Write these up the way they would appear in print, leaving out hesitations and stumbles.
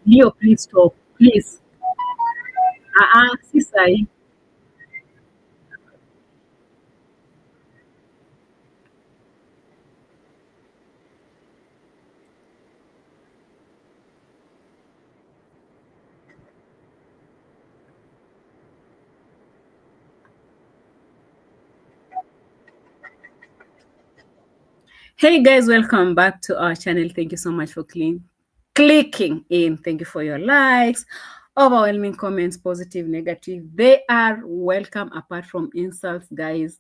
Leo, please stop. Please. Sisai. Hey guys, welcome back to our channel. Thank you so much for clicking in. Thank you for your likes, overwhelming comments, positive, negative. They are welcome apart from insults, guys.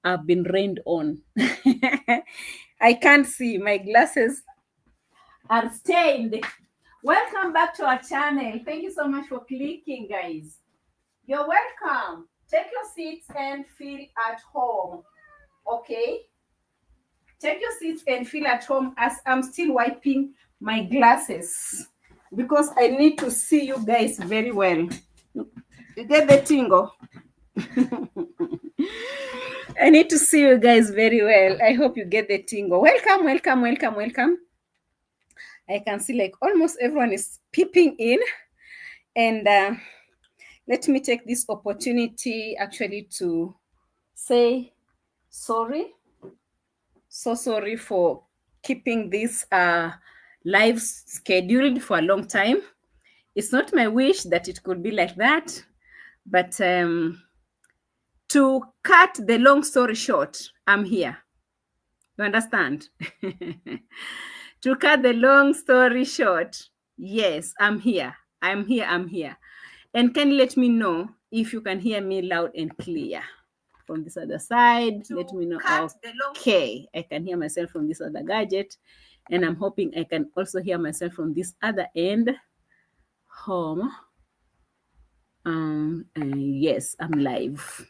I've been rained on. I can't see. My glasses are stained. Welcome back to our channel. Thank you so much for clicking, guys. You're welcome. Take your seats and feel at home. Okay? Take your seats and feel at home as I'm still wiping my glasses because I need to see you guys very well. You get the tingle? I need to see you guys very well. I hope you get the tingle. Welcome, welcome, welcome, welcome. I can see like almost everyone is peeping in. And let me take this opportunity actually to say sorry. So sorry for keeping this live scheduled for a long time. It's not my wish that it could be like that, but to cut the long story short, I'm here. You understand? To cut the long story short, yes, I'm here. I'm here. And can you let me know if you can hear me loud and clear? From this other side, let me know. Okay, I can hear myself from this other gadget, and I'm hoping I can also hear myself from this other end. Home. Yes, I'm live.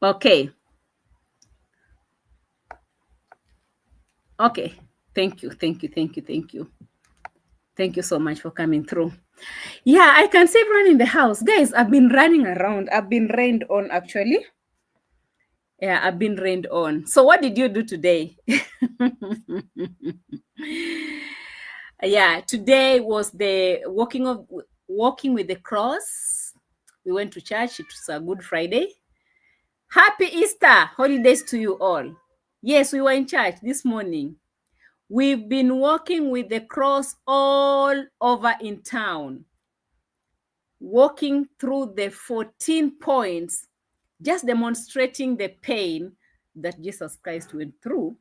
Okay. Thank you. Thank you so much for coming through. Yeah, I can see everyone in the house. Guys, I've been running around. I've been rained on, actually. Yeah, I've been rained on. So what did you do today? Yeah, today was the walking with the cross. We went to church. It was a Good Friday. Happy Easter holidays to you all. Yes, we were in church this morning. We've been walking with the cross all over in town, walking through the 14 points, just demonstrating the pain that Jesus Christ went through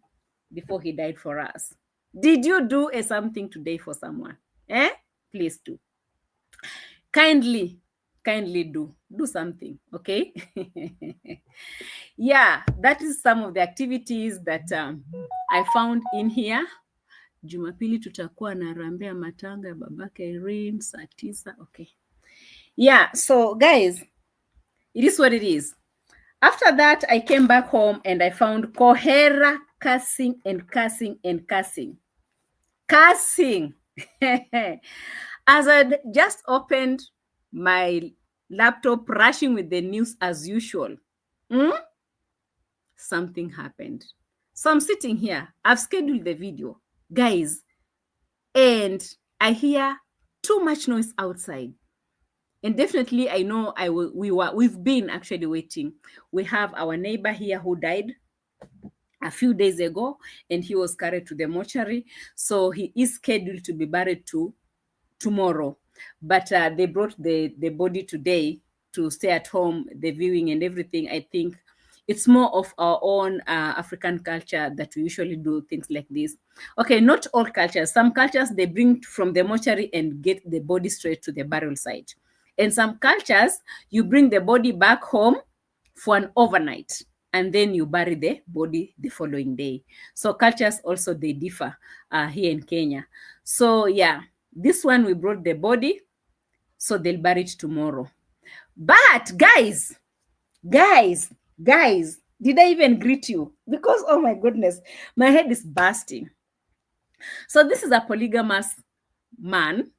before he died for us. Did you do something today for someone? Please do. Kindly do something, okay? Yeah, that is some of the activities that I found in here. Jumapili tutakuwa na rambea matanga ya babake Irene saa 9. Okay. Yeah, so guys, it is what it is. After that, I came back home and I found Coher cussing. As I just opened my laptop, rushing with the news as usual, something happened. So I'm sitting here. I've scheduled the video, guys, and I hear too much noise outside. And definitely, I know we've been actually waiting. We have our neighbor here who died a few days ago, and he was carried to the mortuary. So he is scheduled to be buried tomorrow. But they brought the body today to stay at home, the viewing and everything. I think it's more of our own African culture that we usually do things like this. Okay, not all cultures. Some cultures, they bring from the mortuary and get the body straight to the burial site. In some cultures, you bring the body back home for an overnight, and then you bury the body the following day. So cultures also, they differ here in Kenya. So yeah, this one, we brought the body, so they'll bury it tomorrow. But guys, did I even greet you? Because, oh my goodness, my head is bursting. So this is a polygamous man.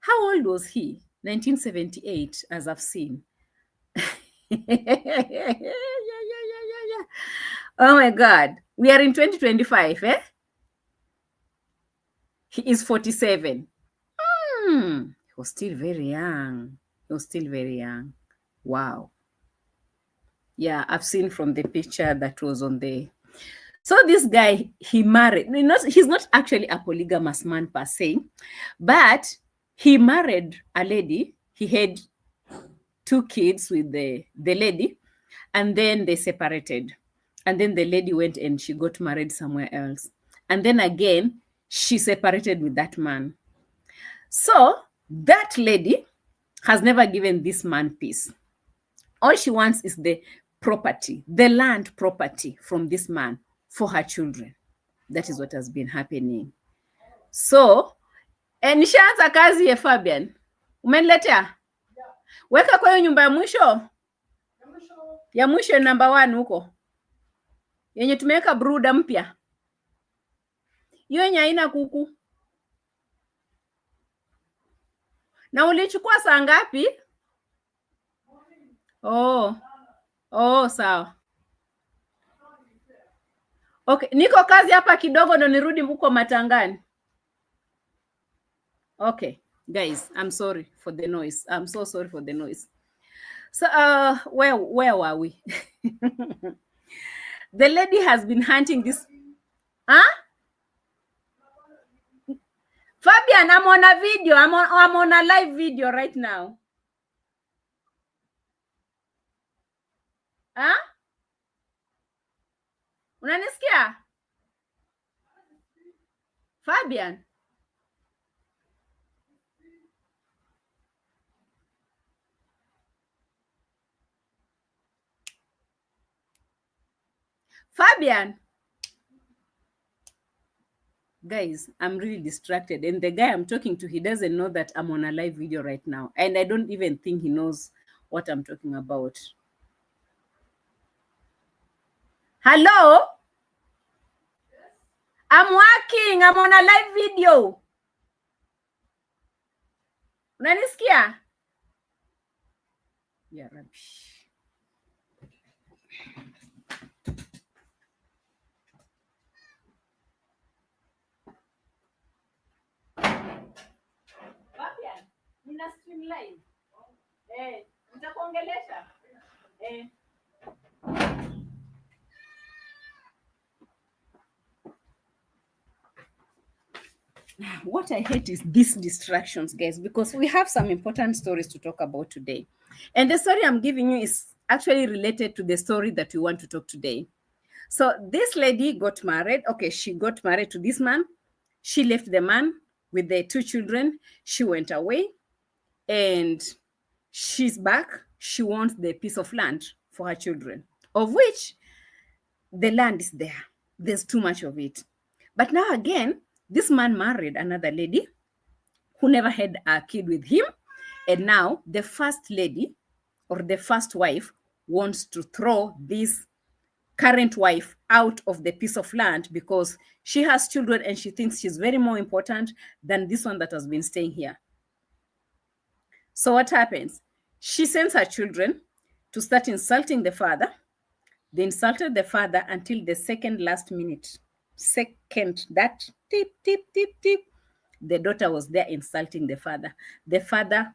How old was he? 1978, as I've seen. Yeah. Oh my God. We are in 2025, eh? He is 47. He was still very young. Wow. Yeah, I've seen from the picture that was on the... So this guy, he married. He's not actually a polygamous man per se, but he married a lady. He had 2 kids with the lady, and then they separated. And then the lady went and she got married somewhere else. And then again, she separated with that man. So that lady has never given this man peace. All she wants is the property, the land property from this man for her children. That is what has been happening. So, nishaanza kazi ya Fabian. Umeniletea? Weka kwa hiyo nyumba ya mwisho. Ya mwisho number 1 huko. Yenye tumeweka bruda mpya. Hiyo yenye haina kuku. Na ulichukua saa ngapi? Oh, sawa. Okay, niko kazi hapa kidogo ndo nirudi huko matangani. Okay, guys, I'm sorry for the noise. I'm so sorry for the noise. So, where were we? The lady has been hunting this... Fabian, I'm on a video. I'm on a live video right now. Unanisikia? Fabian? Fabian? Guys, I'm really distracted. And the guy I'm talking to, he doesn't know that I'm on a live video right now. And I don't even think he knows what I'm talking about. Hello? I'm working. I'm on a live video. Unanisikia? Yeah, rubbish. Fabian, nina stream live. Nitakuongelesha. What I hate is these distractions, guys, because we have some important stories to talk about today. And the story I'm giving you is actually related to the story that we want to talk today. So this lady got married. Okay, she got married to this man. She left the man with the 2 children. She went away and she's back. She wants the piece of land for her children, of which the land is there. There's too much of it. But now again, this man married another lady who never had a kid with him. And now the first lady or the first wife wants to throw this current wife out of the piece of land because she has children and she thinks she's very more important than this one that has been staying here. So what happens? She sends her children to start insulting the father. They insulted the father until the second last minute. That tip, tip, tip, tip. The daughter was there insulting the father. The father,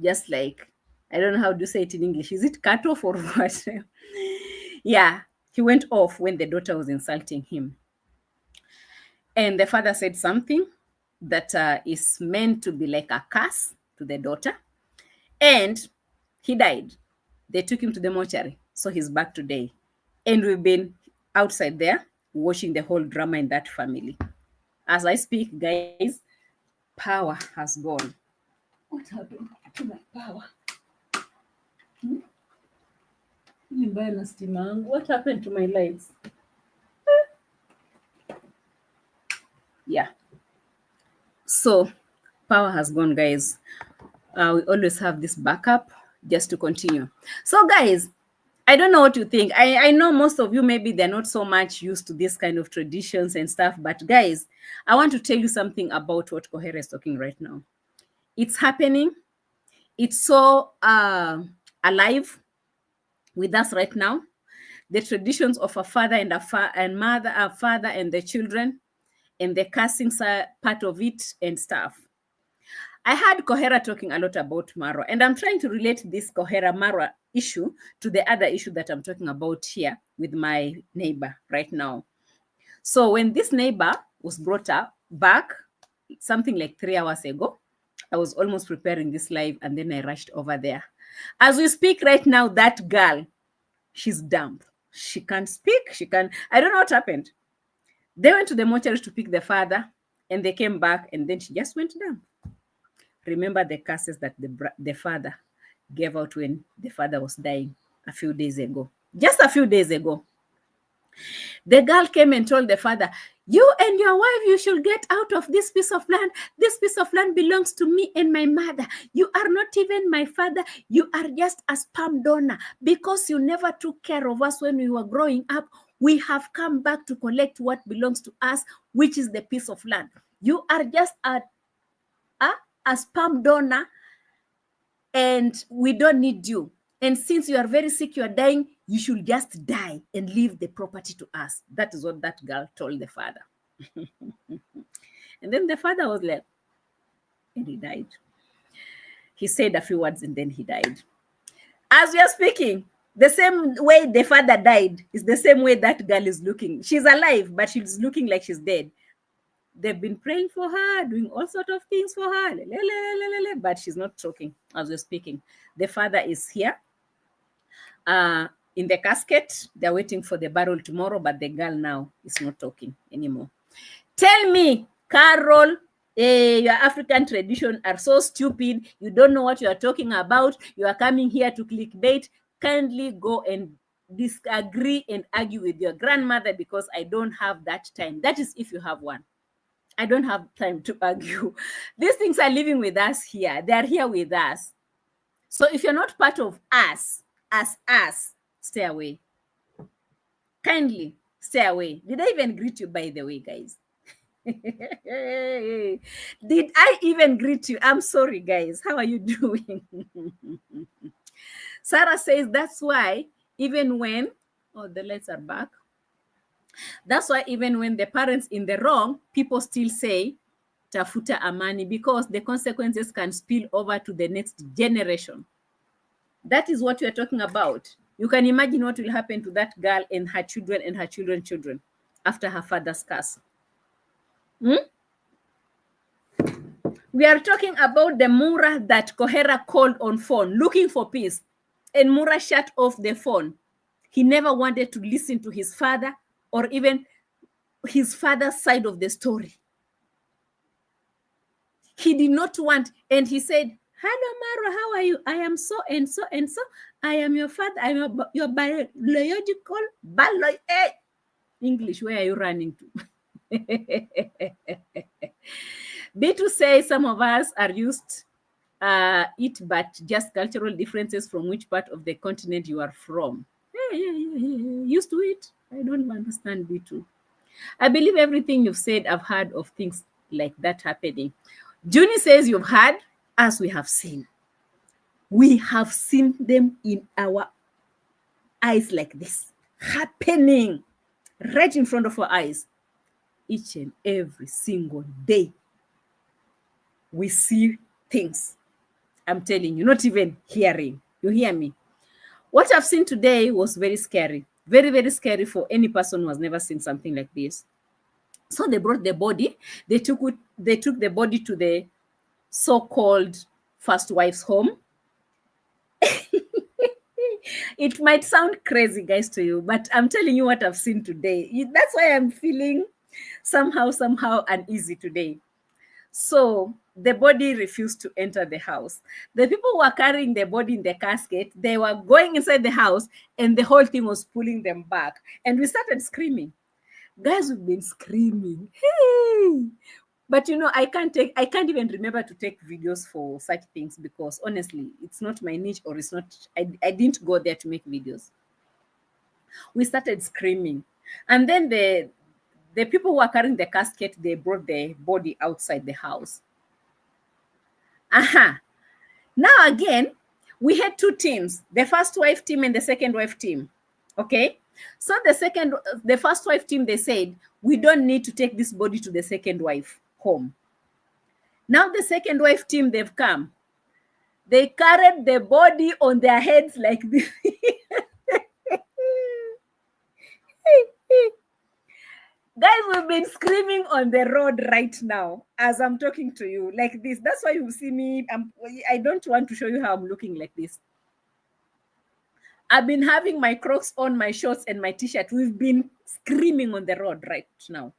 just like, I don't know how to say it in English. Is it cut off or what? Yeah, he went off when the daughter was insulting him. And the father said something that is meant to be like a curse to the daughter. And he died. They took him to the mortuary. So he's back today. And we've been outside there watching the whole drama in that family. As I speak, guys, power has gone. What happened to my power? What happened to my lights? Yeah. So power has gone, guys. We always have this backup just to continue. So guys, I don't know what you think. I know most of you, maybe they're not so much used to this kind of traditions and stuff. But guys, I want to tell you something about what Coher is talking right now. It's happening. It's so alive with us right now. The traditions of a father and mother, a father and the children, and the cursing part of it and stuff. I heard Coher talking a lot about Marwa, and I'm trying to relate this Coher Marwa issue to the other issue that I'm talking about here with my neighbor right now. So when this neighbor was brought up back, something like 3 hours ago, I was almost preparing this live, and then I rushed over there. As we speak right now, that girl, she's dumb. She can't speak. I don't know what happened. They went to the mortuary to pick the father, and they came back, and then she just went down. Remember the curses that the father gave out when the father was dying a few days ago. Just a few days ago. The girl came and told the father, you and your wife, you should get out of this piece of land. This piece of land belongs to me and my mother. You are not even my father. You are just a sperm donor. Because you never took care of us when we were growing up, we have come back to collect what belongs to us, which is the piece of land. You are just a sperm donor, and we don't need you. And since you are very sick, you are dying, you should just die and leave the property to us. That is what that girl told the father. And then the father was like, and he died. He said a few words and then he died. As we are speaking, the same way the father died is the same way that girl is looking. She's alive, but she's looking like she's dead. They've been praying for her, doing all sorts of things for her, but she's not talking as we're speaking. The father is here in the casket. They're waiting for the burial tomorrow, but the girl now is not talking anymore. Tell me, Qarol, your African tradition are so stupid. You don't know what you are talking about. You are coming here to clickbait. Kindly go and disagree and argue with your grandmother, because I don't have that time. That is if you have one. I don't have time to argue. These things are living with us here. They are here with us. So if you're not part of us, stay away. Kindly stay away. Did I even greet you, by the way, guys? Did I even greet you? I'm sorry, guys. How are you doing? Sarah says that's why even when, oh, the lights are back. That's why even when the parents in the wrong, people still say tafuta amani, because the consequences can spill over to the next generation. That is what we are talking about. You can imagine what will happen to that girl and her children and her children's children after her father's curse. We are talking about the Mura that Coher called on phone looking for peace, and Mura shut off the phone. He never wanted to listen to his father or even his father's side of the story. He did not want, and he said, hello, Marwa, how are you? I am so and so and so. I am your father. I am your biological. English, where are you running to? B2 says some of us are used it, but just cultural differences from which part of the continent you are from. Used to it. I don't understand B2. I believe everything you've said. I've heard of things like that happening. Junie says you've heard, as we have seen. We have seen them in our eyes like this, happening right in front of our eyes. Each and every single day, we see things. I'm telling you, not even hearing. You hear me? What I've seen today was very scary. Very, very scary for any person who has never seen something like this. So they brought the body. They took the body to the so-called first wife's home. It might sound crazy, guys, to you, but I'm telling you what I've seen today. That's why I'm feeling somehow uneasy today. So the body refused to enter the house. The people who were carrying the body in the casket, they were going inside the house, and the whole thing was pulling them back. And we started screaming. Guys, we've been screaming. Hey! But you know, I can't even remember to take videos for such things, because honestly, it's not my niche, or it's not, I didn't go there to make videos. We started screaming. And then the people who were carrying the casket, they brought the body outside the house. Now again, we had two teams, the first wife team and the second wife team. Okay. So the first wife team, they said, we don't need to take this body to the second wife home. Now the second wife team, they've come. They carried the body on their heads like this. Guys, we've been screaming on the road right now as I'm talking to you like this. That's why you see me. I don't want to show you how I'm looking like this. I've been having my Crocs on, my shorts, and my t-shirt. We've been screaming on the road right now.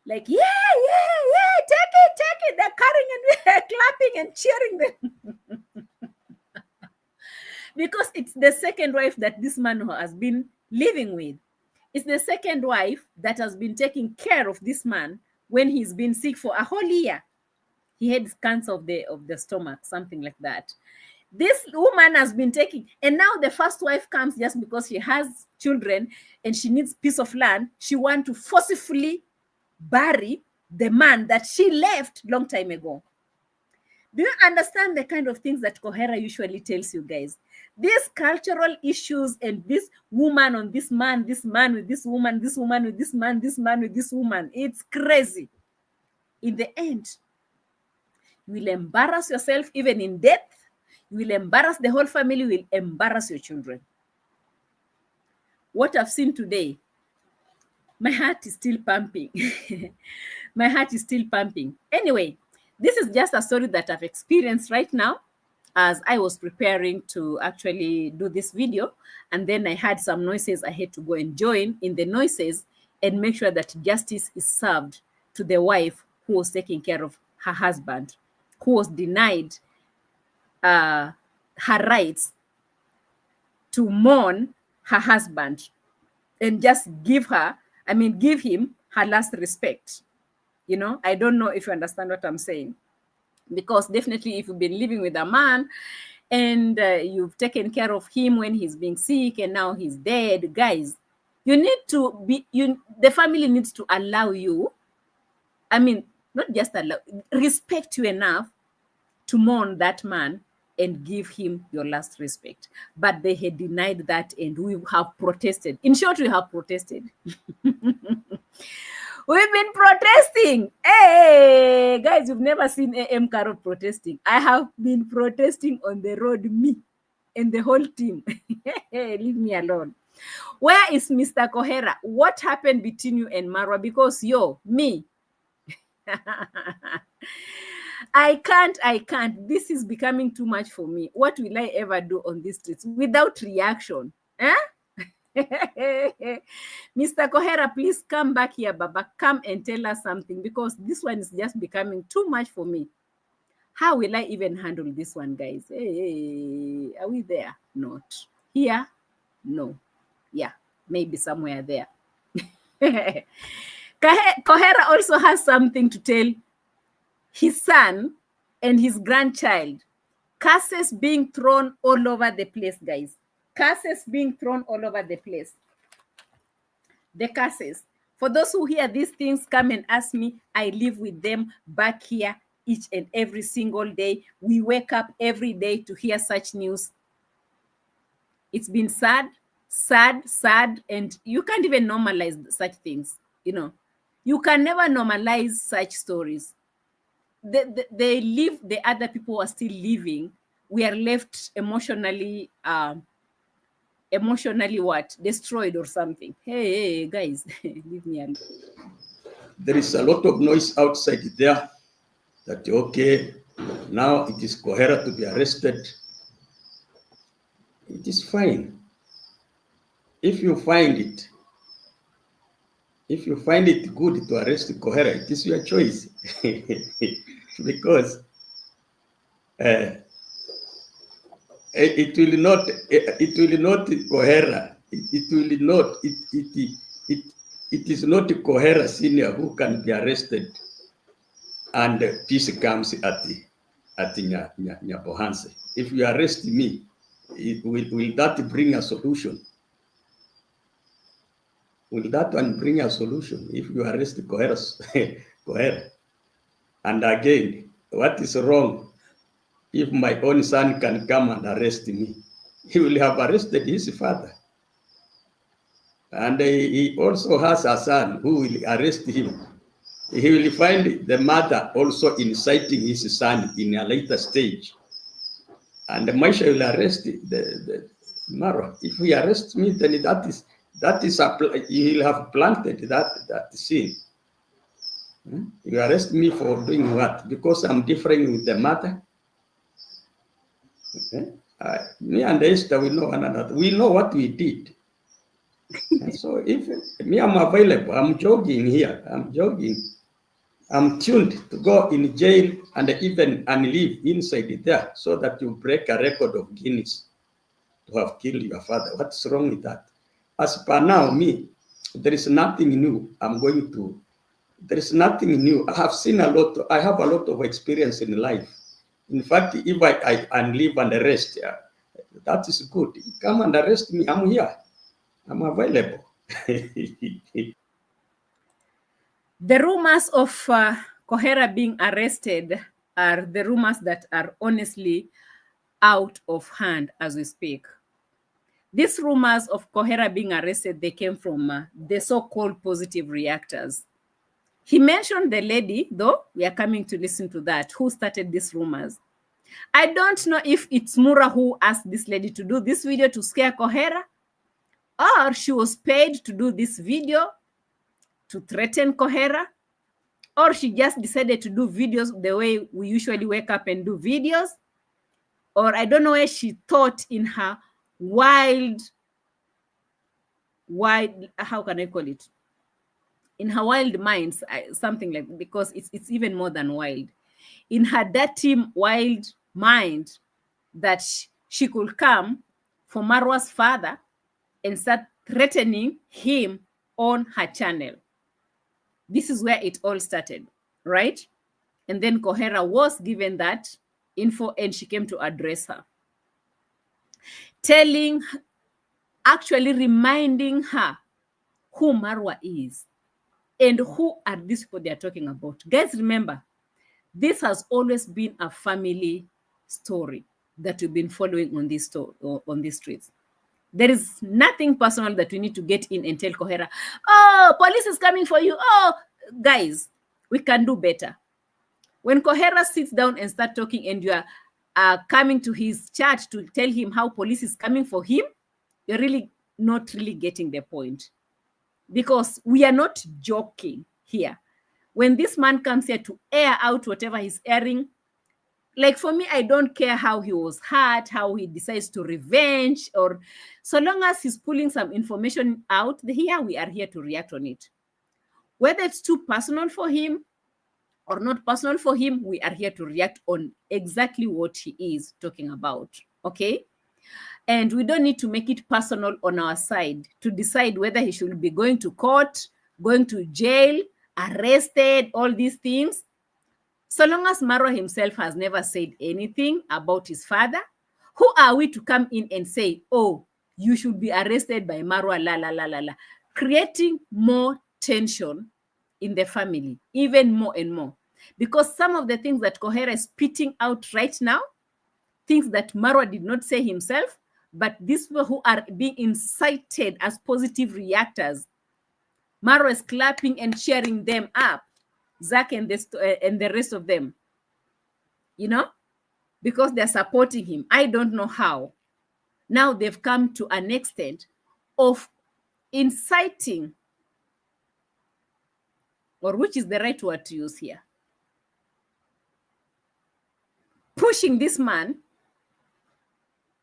Like, yeah, take it. They're carrying and we're clapping and cheering them. Because it's the second wife that this man has been living with. It's the second wife that has been taking care of this man when he's been sick for a whole year. He had cancer of the stomach, something like that. This woman has been taking, and now the first wife comes just because she has children and she needs piece of land. She wants to forcefully bury the man that she left long time ago. Do you understand the kind of things that Coher usually tells you guys? These cultural issues and this woman on this man with this woman, this woman with this man, this man with this woman. It's crazy. In the end, you will embarrass yourself even in death. You will embarrass the whole family. You will embarrass your children. What I've seen today, my heart is still pumping. My heart is still pumping. Anyway, this is just a story that I've experienced right now as I was preparing to actually do this video. And then I had some noises. I had to go and join in the noises and make sure that justice is served to the wife who was taking care of her husband, who was denied her rights to mourn her husband and just give him her last respect. You know, I don't know if you understand what I'm saying. Because definitely if you've been living with a man and you've taken care of him when he's being sick and now he's dead, guys, you need to the family needs to allow you, not just allow, respect you enough to mourn that man and give him your last respect. But they had denied that and we have protested. In short, we have protested. We've been protesting. Hey, guys, you've never seen A.M Qarol protesting. I have been protesting on the road, me and the whole team. Leave me alone. Where is Mr. Coher? What happened between you and Marwa? Because me. I can't. This is becoming too much for me. What will I ever do on these streets without reaction? Mr. Coher, please come back here, Baba. Come and tell us something because this one is just becoming too much for me. How will I even handle this one, guys? Hey, are we there? Not. Here? No. Yeah, maybe somewhere there. Coher also has something to tell his son and his grandchild. Curses being thrown all over the place, guys. Curses being thrown all over the place. The curses. For those who hear these things, come and ask me. I live with them back here each and every single day. We wake up every day to hear such news. It's been sad, and you can't even normalize such things. You know, you can never normalize such stories. They live, the other people are still living. We are left emotionally what? Destroyed or something. Hey, guys, leave me alone. There is a lot of noise outside there that, okay, now it is Coher to be arrested. It is fine. If you find it good to arrest Coher, it is your choice. Because it will not Coher. It is not Coher Senior who can be arrested and peace comes at Nyabohanse. If you arrest me, will that bring a solution? Will that one bring a solution if you arrest Coher? And again, what is wrong if my own son can come and arrest me? He will have arrested his father. And he also has a son who will arrest him. he will find the mother also inciting his son in a later stage. And Maisha will arrest the Marwa. If he arrests me, then he'll have planted that sin. You arrest me for doing what? Because I'm differing with the mother. Okay? Me and Esther, we know one another. We know what we did. And so if me, I'm available. I'm jogging here. I'm jogging. I'm tuned to go in jail and even and live inside there so that you break a record of Guinness to have killed your father. What's wrong with that? As per now, me, there is nothing new. There is nothing new. I have a lot of experience in life. In fact, if I live and arrest, that is good. Come and arrest me. I'm here. I'm available. The rumors of Coher being arrested are the rumors that are honestly out of hand as we speak. These rumors of Coher being arrested, they came from the so-called positive reactors. He mentioned the lady, though, we are coming to listen to that, who started these rumors. I don't know if it's Mura who asked this lady to do this video to scare Coher, or she was paid to do this video to threaten Coher, or she just decided to do videos the way we usually wake up and do videos, or I don't know where she thought in her wild, how can I call it? In her wild minds, something like, because it's even more than wild. In her dirty, wild mind, that she could come for Marwa's father and start threatening him on her channel. This is where it all started, right? And then Coher was given that info and she came to address her, actually reminding her who Marwa is and who are these people they are talking about. Guys, remember, this has always been a family story that we've been following on this streets. There is nothing personal that we need to get in and tell Coher, oh, police is coming for you. Oh, guys, we can do better. When Coher sits down and start talking and you are coming to his chat to tell him how police is coming for him, you're really not really getting the point. Because we are not joking here. When this man comes here to air out whatever he's airing, like for me, I don't care how he was hurt, how he decides to revenge, or so long as he's pulling some information out, here we are here to react on it. Whether it's too personal for him or not personal for him, we are here to react on exactly what he is talking about, okay? And we don't need to make it personal on our side to decide whether he should be going to court, going to jail, arrested, all these things. So long as Marwa himself has never said anything about his father, who are we to come in and say, oh, you should be arrested by Marwa, la, la, la, la, la, creating more tension in the family, even more and more. Because some of the things that Coher is spitting out right now, things that Marwa did not say himself, but these people who are being incited as positive reactors, Marwa is clapping and cheering them up, Zach and the rest of them, you know, because they're supporting him. I don't know how. Now they've come to an extent of inciting, or which is the right word to use here, pushing this man,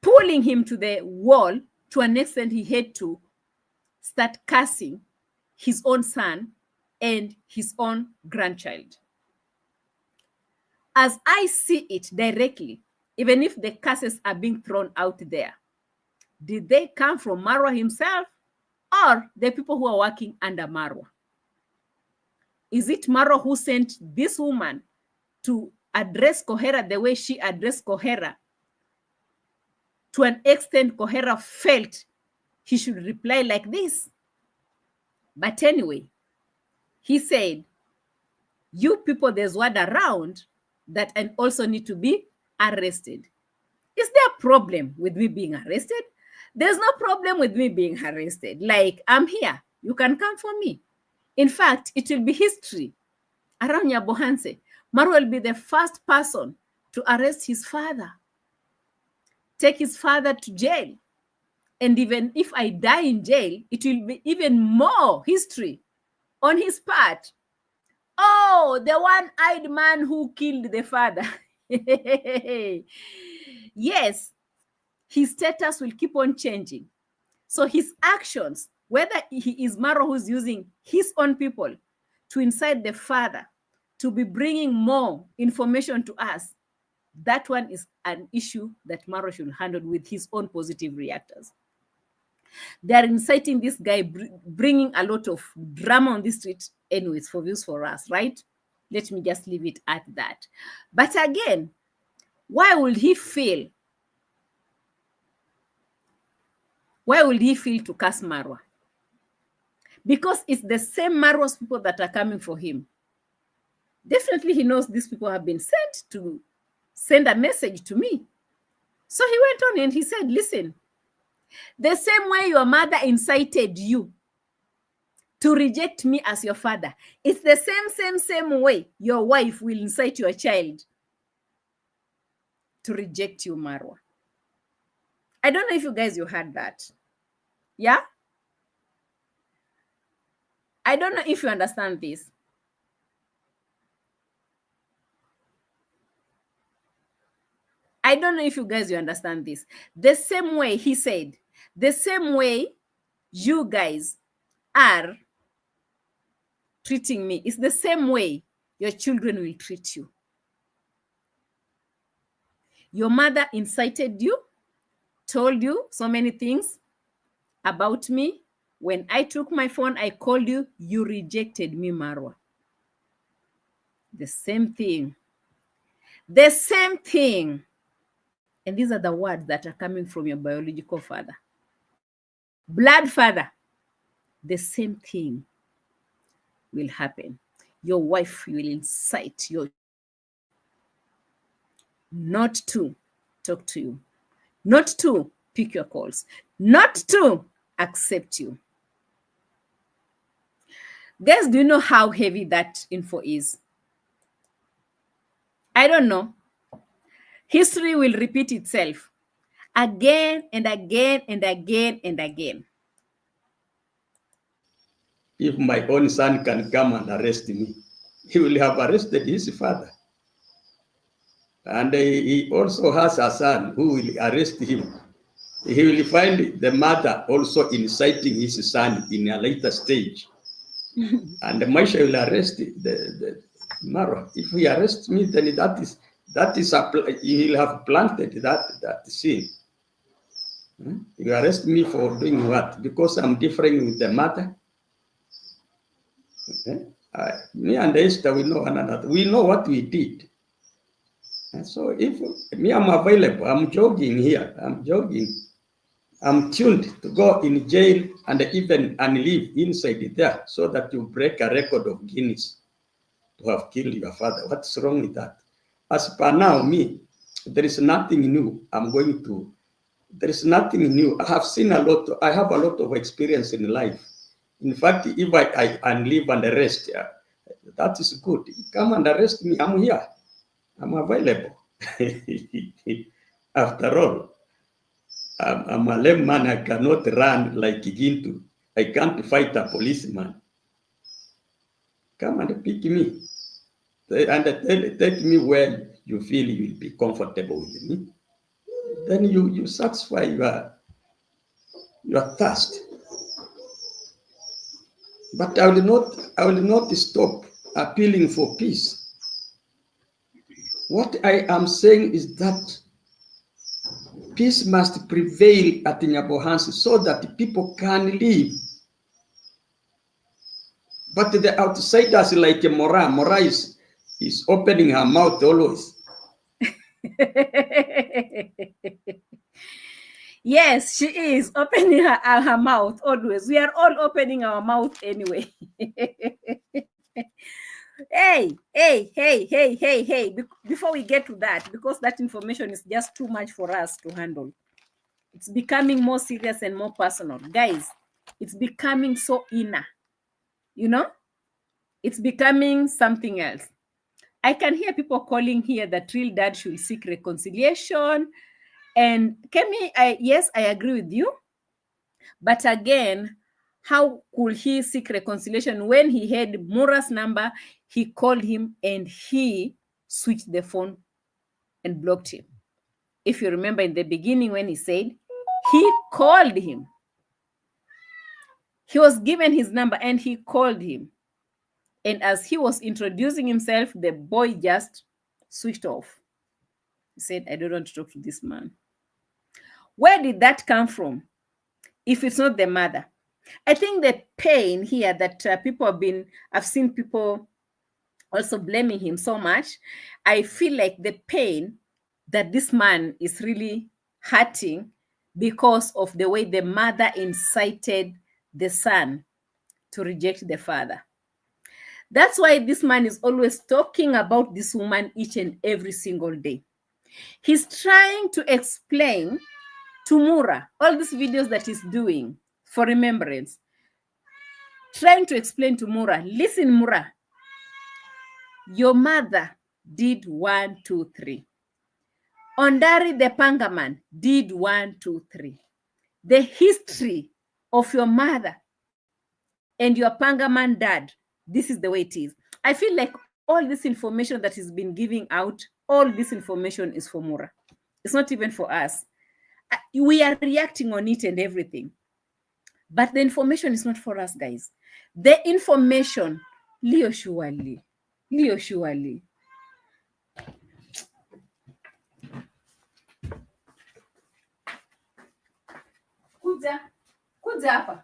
pulling him to the wall to an extent he had to start cursing his own son and his own grandchild. As I see it directly, even if the curses are being thrown out there, did they come from Marwa himself or the people who are working under Marwa? Is it Marwa who sent this woman to address Coher the way she addressed Coher? To an extent, Coher felt he should reply like this. But anyway, he said, you people, there's word around that and also need to be arrested. Is there a problem with me being arrested? There's no problem with me being arrested. Like, I'm here. You can come for me. In fact, it will be history around Nyabohanse, Marwa will be the first person to arrest his father, take his father to jail. And even if I die in jail, it will be even more history on his part. Oh, the one-eyed man who killed the father. Yes, his status will keep on changing. So his actions, whether he is Marwa who's using his own people to incite the father to be bringing more information to us, that one is an issue that Marwa should handle with his own positive reactors. They are inciting this guy, bringing a lot of drama on the street anyways, for views for us, right? Let me just leave it at that. But again, why would he feel? Why would he feel to curse Marwa? Because it's the same Marwa's people that are coming for him. Definitely he knows these people have been sent to send a message to me. So he went on and he said, listen, the same way your mother incited you to reject me as your father, it's the same way your wife will incite your child to reject you, Marwa. I don't know if you guys, you heard that. Yeah? I don't know if you understand this. I don't know if you guys, you understand this. The same way he said, the same way you guys are treating me, it's the same way your children will treat you. Your mother incited you, told you so many things about me. When I took my phone, I called you, you rejected me, Marwa. The same thing. The same thing. And these are the words that are coming from your biological father. Blood father. The same thing will happen. Your wife will incite you not to talk to you, not to pick your calls, not to accept you. Guys, do you know how heavy that info is? I don't know. History will repeat itself again and again and again and again. If my own son can come and arrest me, he will have arrested his father. And he also has a son who will arrest him. He will find the mother also inciting his son in a later stage. And Maisha will arrest the Marwa. If he arrests me, then he will have planted that sin. You arrest me for doing what? Because I'm differing with the mother. Okay? Me and Esther, we know one another. We know what we did. And so if me, I'm available, I'm jogging here. I'm jogging. I'm tuned to go in jail and even live inside there so that you break a record of Guinness to have killed your father. What's wrong with that? As per now, me, there is nothing new. There is nothing new. I have seen I have a lot of experience in life. In fact, if I live and arrest, that is good. Come and arrest me. I'm here. I'm available. After all, I'm a lame man. I cannot run like Gintu. I can't fight a policeman. Come and pick me. And take me where you feel you will be comfortable with me. Then you satisfy your thirst. But I will not stop appealing for peace. What I am saying is that peace must prevail at Nyabohansi so that people can live. But the outsiders like Mora is opening her mouth always. Yes, she is opening her mouth always. We are all opening our mouth anyway. Hey. Before we get to that, because that information is just too much for us to handle. It's becoming more serious and more personal. Guys, it's becoming so inner, you know? It's becoming something else. I can hear people calling here that real dad should seek reconciliation. And Kemi, yes, I agree with you. But again, how could he seek reconciliation when he had Mura's number? He called him and he switched the phone and blocked him. If you remember in the beginning when he said he called him, he was given his number and he called him. And as he was introducing himself, the boy just switched off. He said, I don't want to talk to this man. Where did that come from? If it's not the mother. I think the pain here that I've seen people also blaming him so much. I feel like the pain that this man is really hurting because of the way the mother incited the son to reject the father. That's why this man is always talking about this woman each and every single day. He's trying to explain to Mura all these videos that he's doing for remembrance. Trying to explain to Mura, listen, Mura, your mother did 1, 2, 3. Ondari the Pangaman did 1, 2, 3. The history of your mother and your Pangaman dad, this is the way it is. I feel like all this information that has been giving out, all this information is for Mura. It's not even for us. We are reacting on it and everything. But the information is not for us, guys. The information, Leo Shuali. Kuja hapa.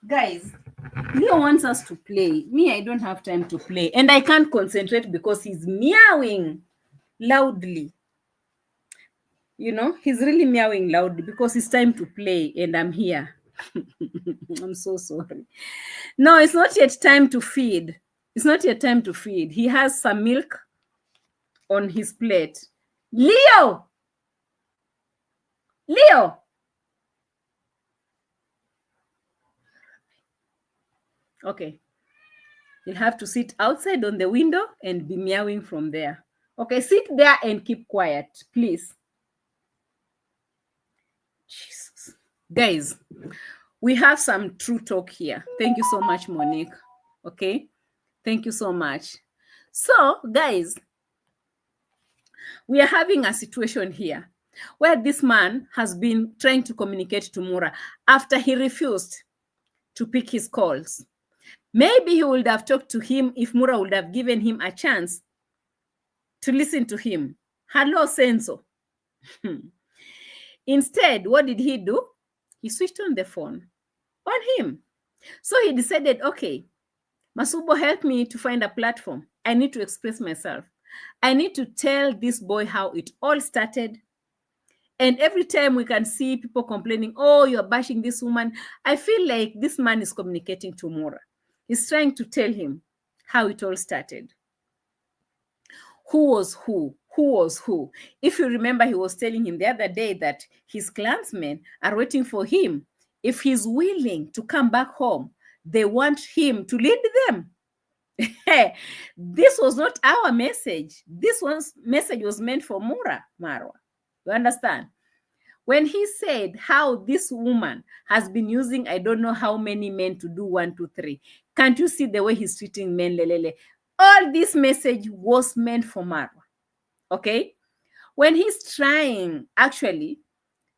Guys, Leo wants us to play. Me, I don't have time to play. And I can't concentrate because he's meowing loudly. You know, he's really meowing loudly because it's time to play and I'm here. I'm so sorry. No, it's not yet time to feed. It's not yet time to feed. He has some milk on his plate. Leo! Okay. You'll have to sit outside on the window and be meowing from there. Okay, sit there and keep quiet, please. Jesus. Guys, we have some true talk here. Thank you so much, Monique. Okay? Thank you so much. So, guys, we are having a situation here where this man has been trying to communicate to Mura after he refused to pick his calls. Maybe he would have talked to him if Mura would have given him a chance to listen to him. Hello, Senso. Instead, what did he do? He switched on the phone on him. So he decided, okay, Masubo, help me to find a platform. I need to express myself. I need to tell this boy how it all started. And every time we can see people complaining, oh, you're bashing this woman, I feel like this man is communicating to Mura. He's trying to tell him how it all started. Who was who? Who was who? If you remember, he was telling him the other day that his clansmen are waiting for him. If he's willing to come back home, they want him to lead them. This was not our message. This message was meant for Marwa. You understand? When he said how this woman has been using, I don't know how many men to do 1, 2, 3. Can't you see the way he's treating men? Lelele. All this message was meant for Marwa. Okay? When he's trying actually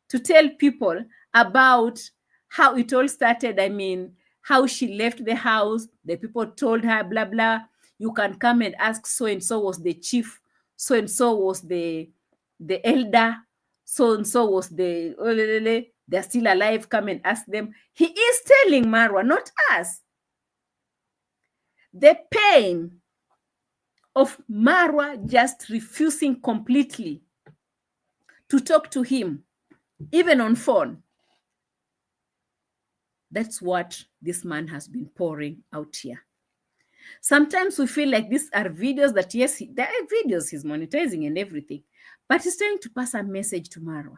to tell people about how it all started, I mean, how she left the house, the people told her, blah, blah, you can come and ask so-and-so was the chief, so-and-so was the elder, so-and-so was they're still alive, come and ask them. He is telling Marwa, not us. The pain of Marwa just refusing completely to talk to him, even on phone. That's what this man has been pouring out here. Sometimes we feel like these are videos that, yes, there are videos he's monetizing and everything, but he's trying to pass a message to Marwa.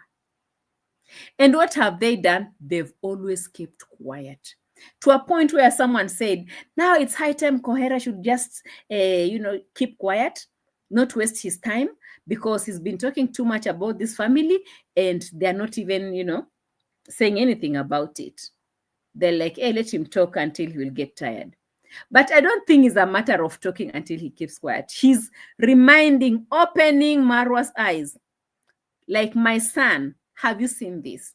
And what have they done? They've always kept quiet, to a point where someone said, now it's high time Coher should just, keep quiet, not waste his time, because he's been talking too much about this family and they're not even, saying anything about it. They're like, hey, let him talk until he will get tired. But I don't think it's a matter of talking until he keeps quiet. He's opening Marwa's eyes. Like, my son, have you seen this?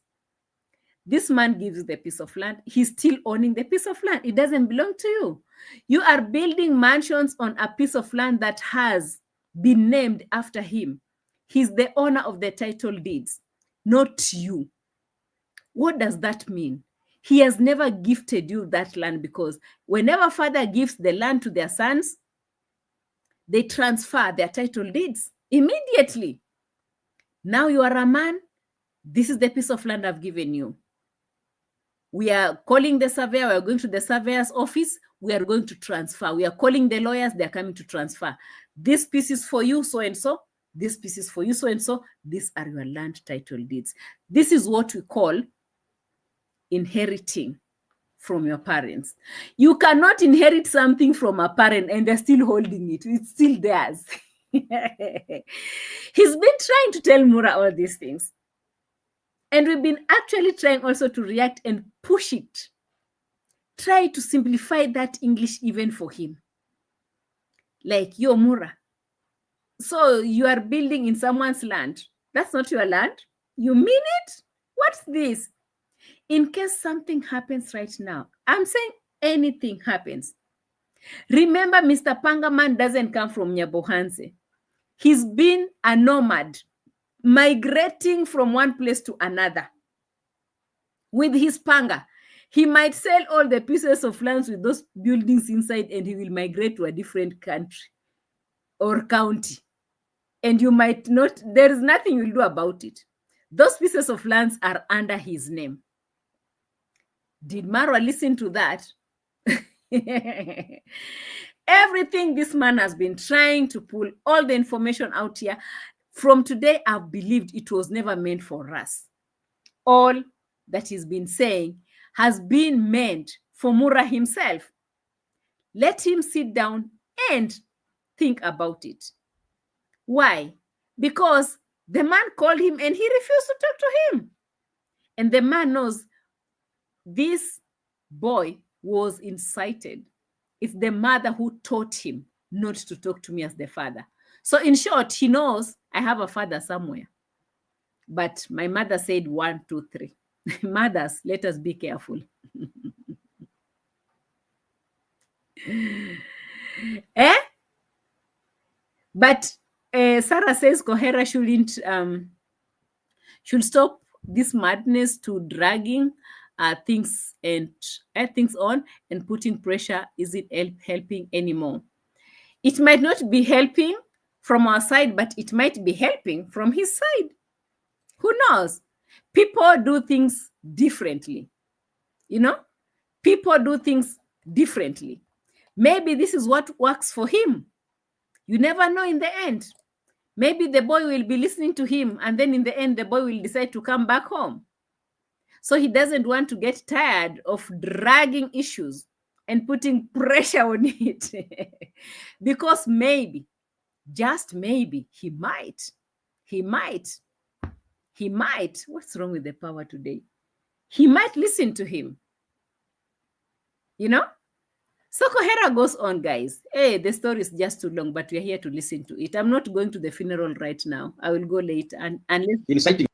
This man gives you the piece of land. He's still owning the piece of land. It doesn't belong to you. You are building mansions on a piece of land that has been named after him. He's the owner of the title deeds, not you. What does that mean? He has never gifted you that land, because whenever father gives the land to their sons, they transfer their title deeds immediately. Now you are a man. This is the piece of land I've given you. We are calling the surveyor. We are going to the surveyor's office. We are going to transfer. We are calling the lawyers. They are coming to transfer. This piece is for you, so and so. This piece is for you, so and so. These are your land title deeds. This is what we call inheriting from your parents. You cannot inherit something from a parent and they're still holding it. It's still theirs. He's been trying to tell Mura all these things. And we've been actually trying also to react and push it. Try to simplify that English even for him. Like, yo, Mura, so you are building in someone's land. That's not your land. You mean it? What's this? In case something happens right now, I'm saying anything happens. Remember, Mr. Pangaman doesn't come from Nyabohanse. He's been a nomad, migrating from one place to another. With his panga, he might sell all the pieces of lands with those buildings inside and he will migrate to a different country or county. And you might not, there is nothing you'll do about it. Those pieces of lands are under his name. Did Marwa listen to that? Everything this man has been trying to pull, all the information out here, from today, I've believed it was never meant for us. All that he's been saying has been meant for Mura himself. Let him sit down and think about it. Why? Because the man called him and he refused to talk to him. And the man knows this boy was incited. It's the mother who taught him not to talk to me as the father. So in short, he knows I have a father somewhere. But my mother said 1, 2, 3. Mothers, let us be careful. But Sarah says Coher should stop this madness to dragging things on and putting pressure isn't helping anymore. It might not be helping from our side, but it might be helping from his side. Who knows? People do things differently. People do things differently. Maybe this is what works for him. You never know in the end. Maybe the boy will be listening to him, and then in the end, the boy will decide to come back home. So he doesn't want to get tired of dragging issues and putting pressure on it. Because maybe, just maybe, he might. What's wrong with the power today? He might listen to him. So Coher goes on, guys. Hey, the story is just too long, but we're here to listen to it. I'm not going to the funeral right now. I will go later. And inciting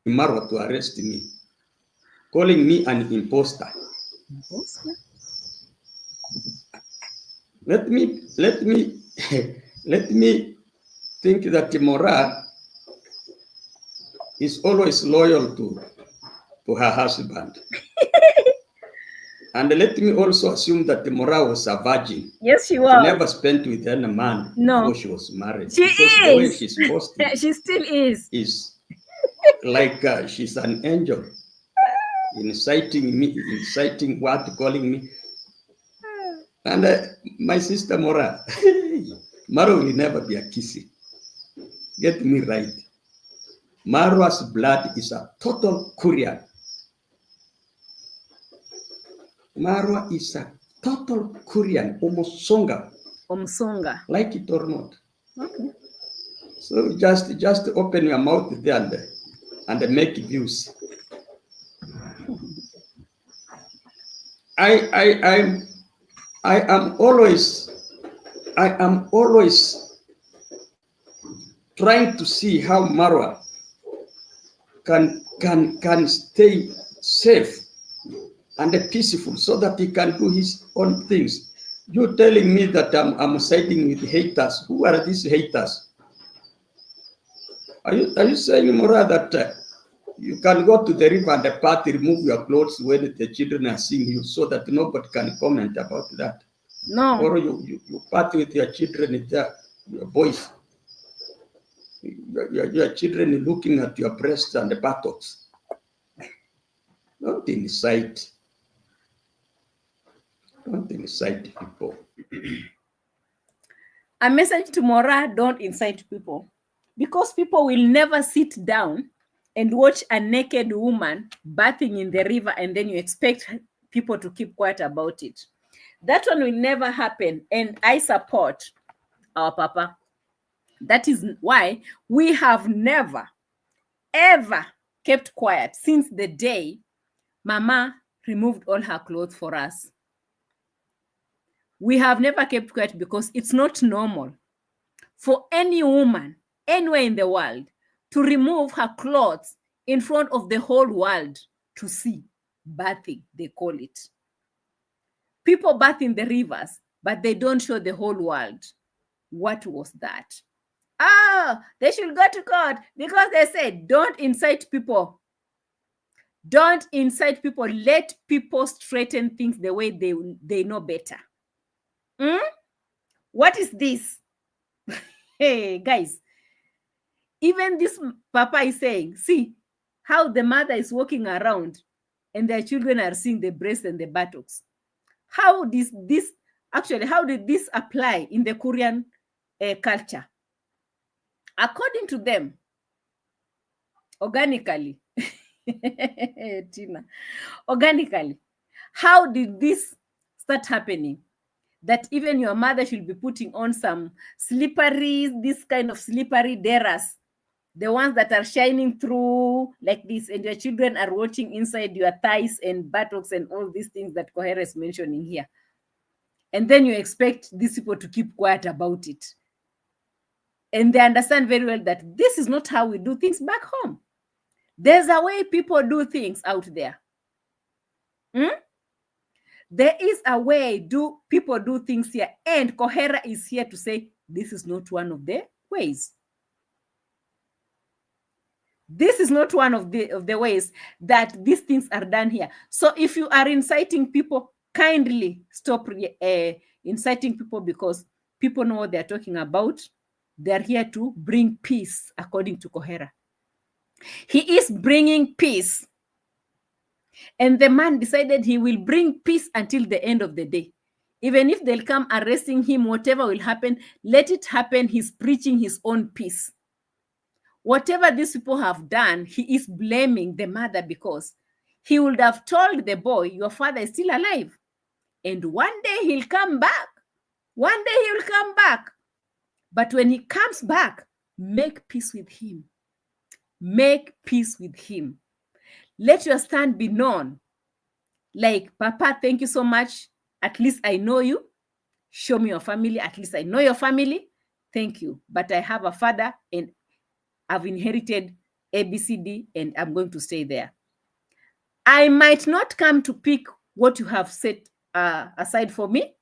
Marwa to arrest me, calling me an imposter. Let me think that Mura is always loyal to her husband. And let me also assume that Mura was a virgin. Yes, she was. She never spent with any man before she was married. She because is. The way she's posting she still is. Is like she's an angel, inciting me, calling me. And my sister Mora, Marwa will never be a kissy. Get me right. Marwa's blood is a total Korean. Marwa is a total Korean, Omosonga. Omsonga. Like it or not. Okay. So just open your mouth there and make views. I am always trying to see how Marwa can stay safe and peaceful so that he can do his own things. You're telling me that I'm siding with haters. Who are these haters? Are you saying, Mura, that you can go to the river and the path, remove your clothes when the children are seeing you so that nobody can comment about that? No. Or you part with your children, your boys, your children looking at your breasts and the buttocks. Don't incite. Don't incite people. A message to Mora, don't incite people. Because people will never sit down and watch a naked woman bathing in the river and then you expect people to keep quiet about it. That one will never happen. And I support our papa. That is why we have never, ever kept quiet since the day Mama removed all her clothes for us. We have never kept quiet because it's not normal for any woman anywhere in the world to remove her clothes in front of the whole world to see. Bathing, they call it. People bath in the rivers, but they don't show the whole world. What was that? They should go to court because they said, don't incite people. Don't incite people. Let people straighten things the way they know better. What is this? Hey, guys. Even this papa is saying, see how the mother is walking around and their children are seeing the breast and the buttocks. How did this apply in the Korean culture? According to them, organically, Tina, organically, how did this start happening? That even your mother should be putting on some slippery, this kind of slippery deras, the ones that are shining through like this, and your children are watching inside your thighs and buttocks and all these things that Coher is mentioning here. And then you expect these people to keep quiet about it. And they understand very well that this is not how we do things back home. There's a way people do things out there. There is a way people do things here. And Coher is here to say, this is not one of the ways. This is not one of the ways that these things are done here. So if you are inciting people, kindly stop inciting people because people know what they're talking about. They're here to bring peace, according to Coher. He is bringing peace. And the man decided he will bring peace until the end of the day. Even if they'll come arresting him, whatever will happen, let it happen. He's preaching his own peace. Whatever these people have done, he is blaming the mother because he would have told the boy, your father is still alive. And one day he'll come back. One day he'll come back. But when he comes back, make peace with him. Make peace with him. Let your stand be known. Like, Papa, thank you so much. At least I know you. Show me your family. At least I know your family. Thank you. But I have a father and I've inherited ABCD and I'm going to stay there. I might not come to pick what you have set aside for me.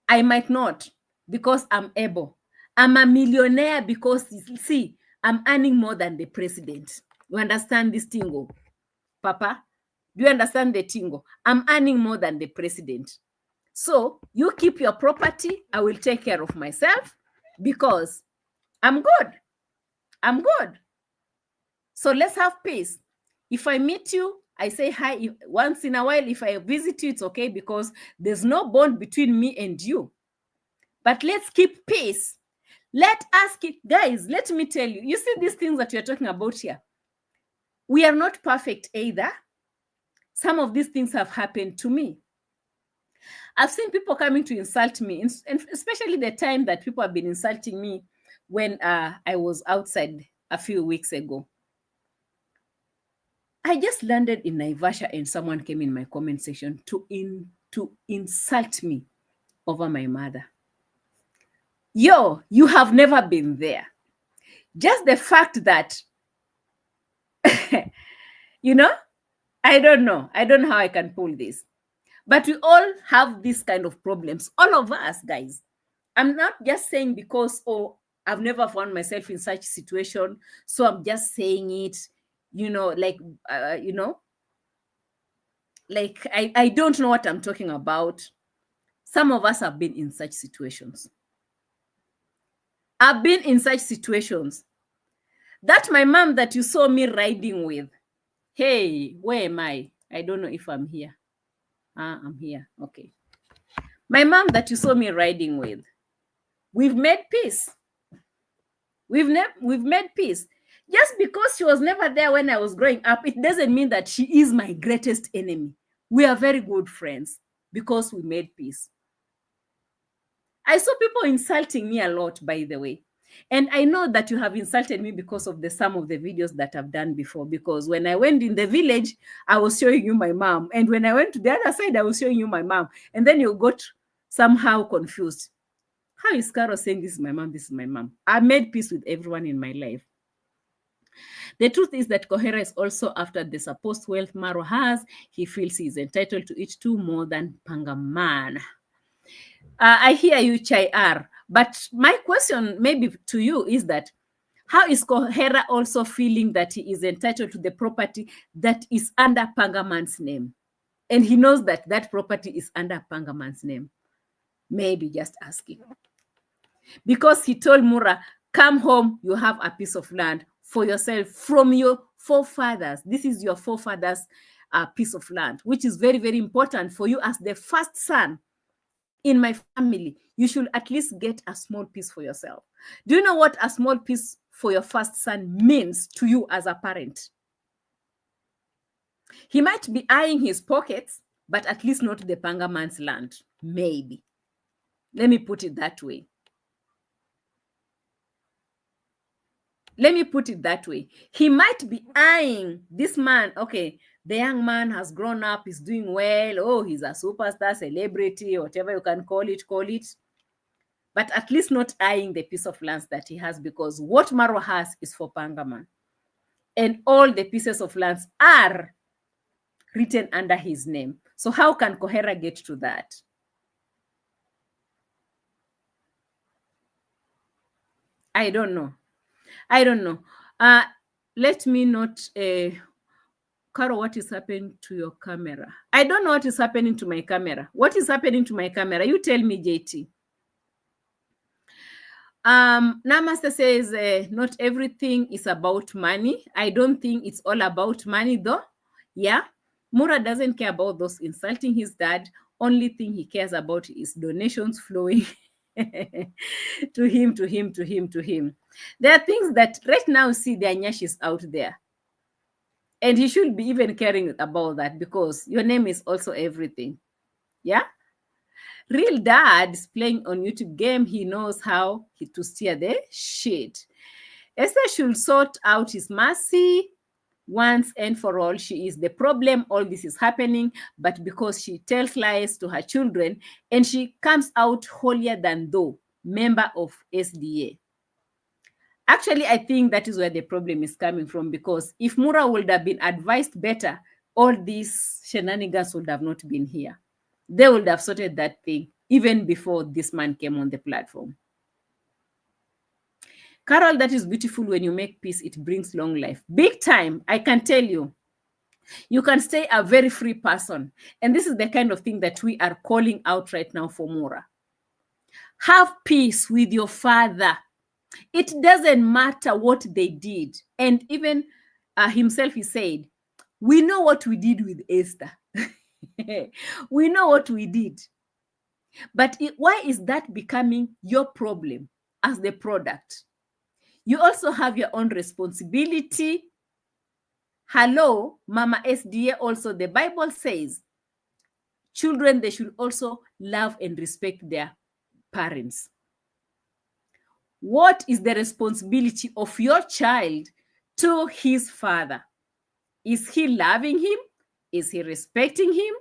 I might not because I'm able. I'm a millionaire because, see, I'm earning more than the president. You understand this tingo? Papa, do you understand the tingo? I'm earning more than the president. So you keep your property. I will take care of myself because I'm good. I'm good. So let's have peace. If I meet you, I say hi once in a while. If I visit you, it's okay, because there's no bond between me and you. But let's keep peace. Let us keep, guys, let me tell you, you see these things that we are talking about here, we are not perfect either. Some of these things have happened to me. I've seen people coming to insult me, and especially the time that people have been insulting me when I was outside a few weeks ago. I just landed in Naivasha and someone came in my comment section to insult me over my mother. Yo, you have never been there. Just the fact that, you know, I don't know how I can pull this. But we all have these kind of problems. All of us, guys. I'm not just saying because, oh, I've never found myself in such situation, so I'm just saying it, like, like I don't know what I'm talking about. Some of us have been in such situations. I've been in such situations. That my mom that you saw me riding with, hey, where am I? I don't know if I'm here. I'm here. Okay. My mom that you saw me riding with, we've made peace. We've made peace. Just because she was never there when I was growing up, it doesn't mean that she is my greatest enemy. We are very good friends because we made peace. I saw people insulting me a lot, by the way. And I know that you have insulted me because of some of the videos that I've done before. Because when I went in the village, I was showing you my mom. And when I went to the other side, I was showing you my mom. And then you got somehow confused. How is Qarol saying this is my mom, this is my mom? I made peace with everyone in my life. The truth is that Coher is also after the supposed wealth Marwa has. He feels he is entitled to it too, more than Pangaman. I hear you, Chai R. But my question maybe to you is that, how is Coher also feeling that he is entitled to the property that is under Pangaman's name? And he knows that that property is under Pangaman's name. Maybe just asking. Because he told Mura, come home, you have a piece of land for yourself from your forefathers. This is your forefathers' piece of land, which is very, very important for you as the first son in my family. You should at least get a small piece for yourself. Do you know what a small piece for your first son means to you as a parent? He might be eyeing his pockets, but at least not the Pangaman's land. Maybe. Let me put it that way. He might be eyeing this man. Okay, the young man has grown up, he's doing well. Oh, he's a superstar, celebrity, whatever you can call it. But at least not eyeing the piece of land that he has, because what Marwa has is for Pangaman. And all the pieces of lands are written under his name. So how can Coher get to that? I don't know. Let me not... Qarol, what is happening to your camera? I don't know what is happening to my camera. What is happening to my camera? You tell me, JT. Namaste says, not everything is about money. I don't think it's all about money, though. Yeah. Mura doesn't care about those insulting his dad. Only thing he cares about is donations flowing to him. There are things that right now, see, there are nyashis out there. And he should be even caring about that, because your name is also everything. Yeah? Real dad is playing on YouTube game. He knows how to steer the shit. Esther should sort out his mercy once and for all. She is the problem. All this is happening, but because she tells lies to her children, and she comes out holier than thou, member of SDA. Actually, I think that is where the problem is coming from, because if Mura would have been advised better, all these shenanigans would have not been here. They would have sorted that thing even before this man came on the platform. Qarol, that is beautiful. When you make peace, it brings long life. Big time, I can tell you. You can stay a very free person. And this is the kind of thing that we are calling out right now for Mura. Have peace with your father. It doesn't matter what they did. And even himself, he said, We know what we did with Esther. We know what we did. But why is that becoming your problem as the product? You also have your own responsibility. Hello, Mama SDA also, the Bible says, children, they should also love and respect their parents. What is the responsibility of your child to his father? Is he loving him? Is he respecting him?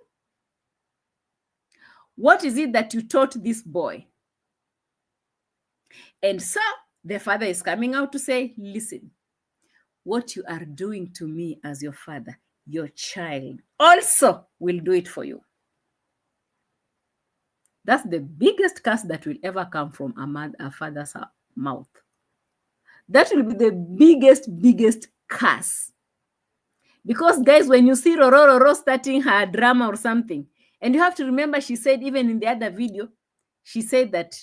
What is it that you taught this boy? And so the father is coming out to say, listen, what you are doing to me as your father, your child also will do it for you. That's the biggest curse that will ever come from a father's mouth. That will be the biggest curse. Because guys, when you see Roro starting her drama or something, and you have to remember, she said, even in the other video, she said that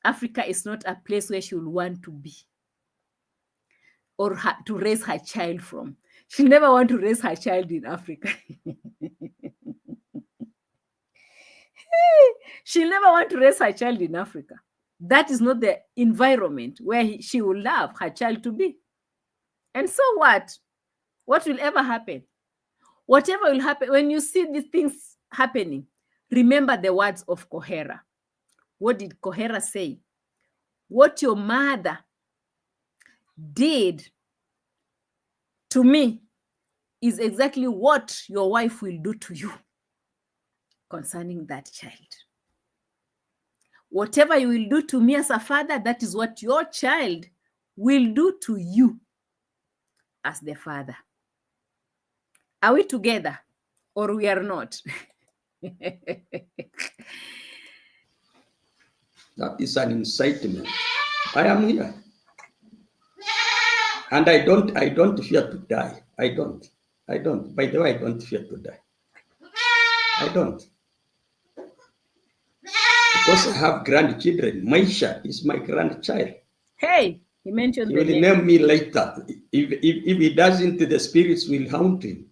Africa is not a place where she will want to be or to raise her child from. She'll never want to raise her child in Africa. She'll never want to raise her child in Africa. That is not the environment where she will love her child to be. And so what? What will ever happen? Whatever will happen, when you see these things happening, remember the words of Coher. What did Coher say? What your mother did to me is exactly what your wife will do to you concerning that child. Whatever you will do to me as a father, that is what your child will do to you as the father. Are we together or we are not? That is an incitement. I am here. And I don't fear to die. I don't. By the way, I don't fear to die. I don't. Because I have grandchildren. Maisha is my grandchild. Hey, he mentioned He will name me later. If he doesn't, the spirits will haunt him.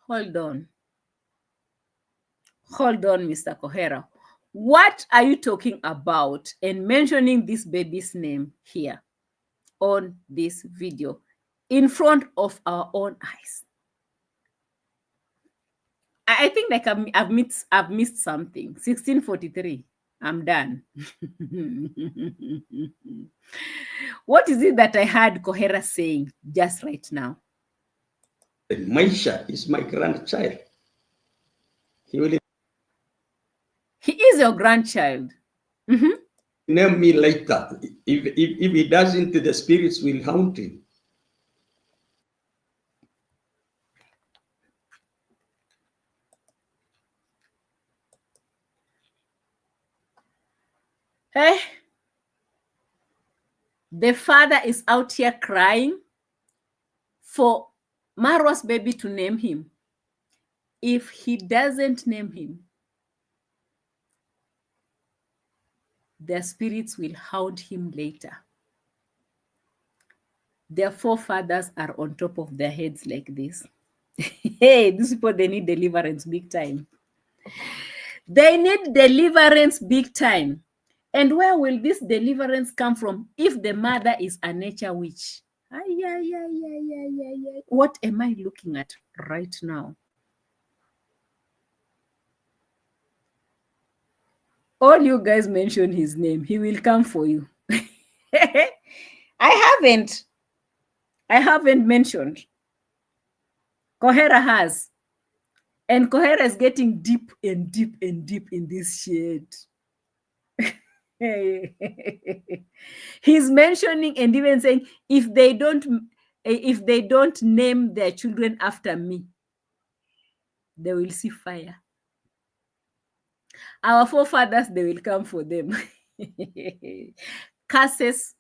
Hold on. Hold on, Mr. Coher. What are you talking about and mentioning this baby's name here on this video in front of our own eyes? I think like I've missed something. 1643. I'm done. What is it that I heard Coher saying just right now? Maisha is my grandchild. He is your grandchild. Name me later. If he doesn't, the spirits will haunt him. Hey, the father is out here crying for Marwa's baby to name him. If he doesn't name him, their spirits will haunt him later. Their forefathers are on top of their heads like this. Hey, these people, they need deliverance big time. They need deliverance big time. And where will this deliverance come from if the mother is a nature witch? What am I looking at right now? All you guys mention his name. He will come for you. I haven't mentioned. Coher has. And Coher is getting deep and deep and deep in this shit. He's mentioning and even saying, if they don't name their children after me, they will see fire. Our forefathers, they will come for them. Curses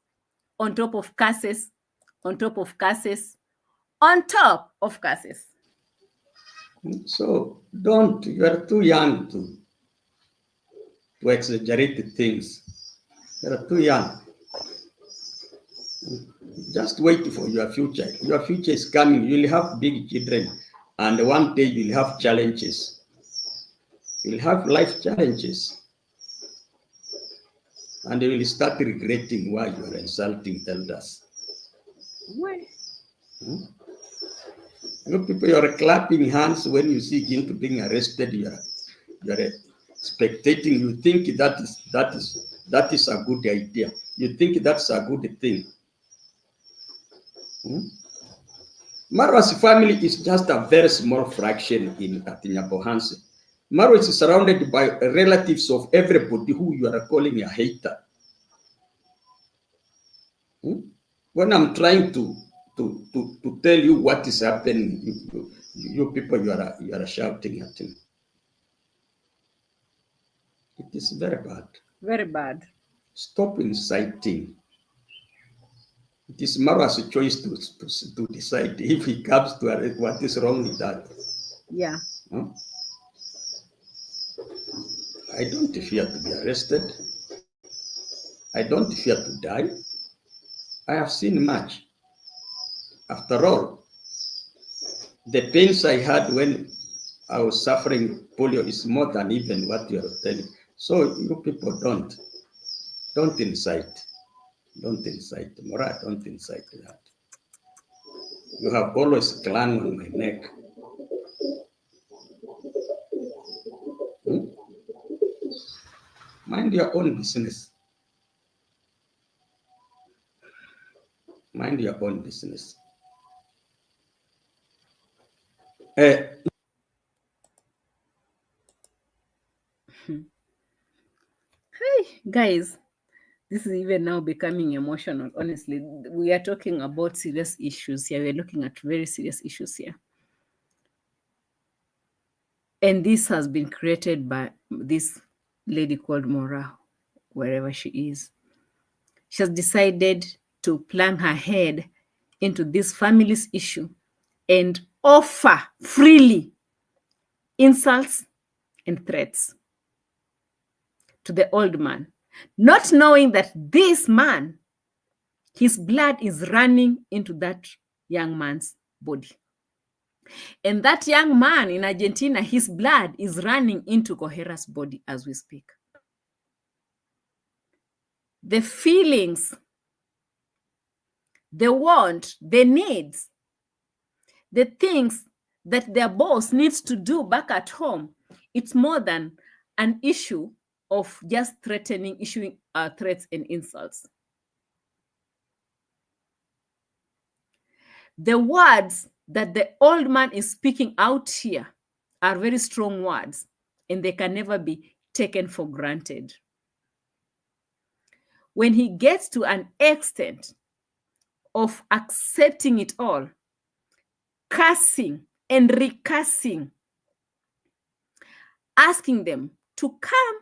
on top of curses, on top of curses, on top of curses. So you are too young to exaggerate things. You are too young. Just wait for your future. Your future is coming. You'll have big children, and one day you'll have challenges. You'll have life challenges, and you will start regretting why you are insulting elders. Why? You people, you are clapping hands when you see him to being arrested. You are spectating. You think that is a good idea. You think that's a good thing. Marwa's family is just a very small fraction at Nyabohanse. Marwa is surrounded by relatives of everybody who you are calling a hater. When I'm trying to tell you what is happening, you people, you are shouting at him. It is very bad. Very bad. Stop inciting. It is Marwa's choice to decide if he comes to what is wrong with that. Yeah. I don't fear to be arrested. I don't fear to die. I have seen much. After all, the pains I had when I was suffering polio is more than even what you are telling. So you people don't incite. Don't incite. Mura, don't incite that. You have always clung on my neck. Mind your own business. Mind your own business. Hey, guys, this is even now becoming emotional. Honestly, we are talking about serious issues here. We're looking at very serious issues here. And this has been created by this lady called Marwa, wherever she is. She has decided to plunge her head into this family's issue and offer freely insults and threats to the old man, not knowing that this man, his blood is running into that young man's body. And that young man in Argentina, his blood is running into Coher's body as we speak. The feelings, the want, the needs, the things that their boss needs to do back at home, it's more than an issue of just issuing threats and insults. The words that the old man is speaking out here are very strong words, and they can never be taken for granted. When he gets to an extent of accepting it all, cursing and recursing, asking them to come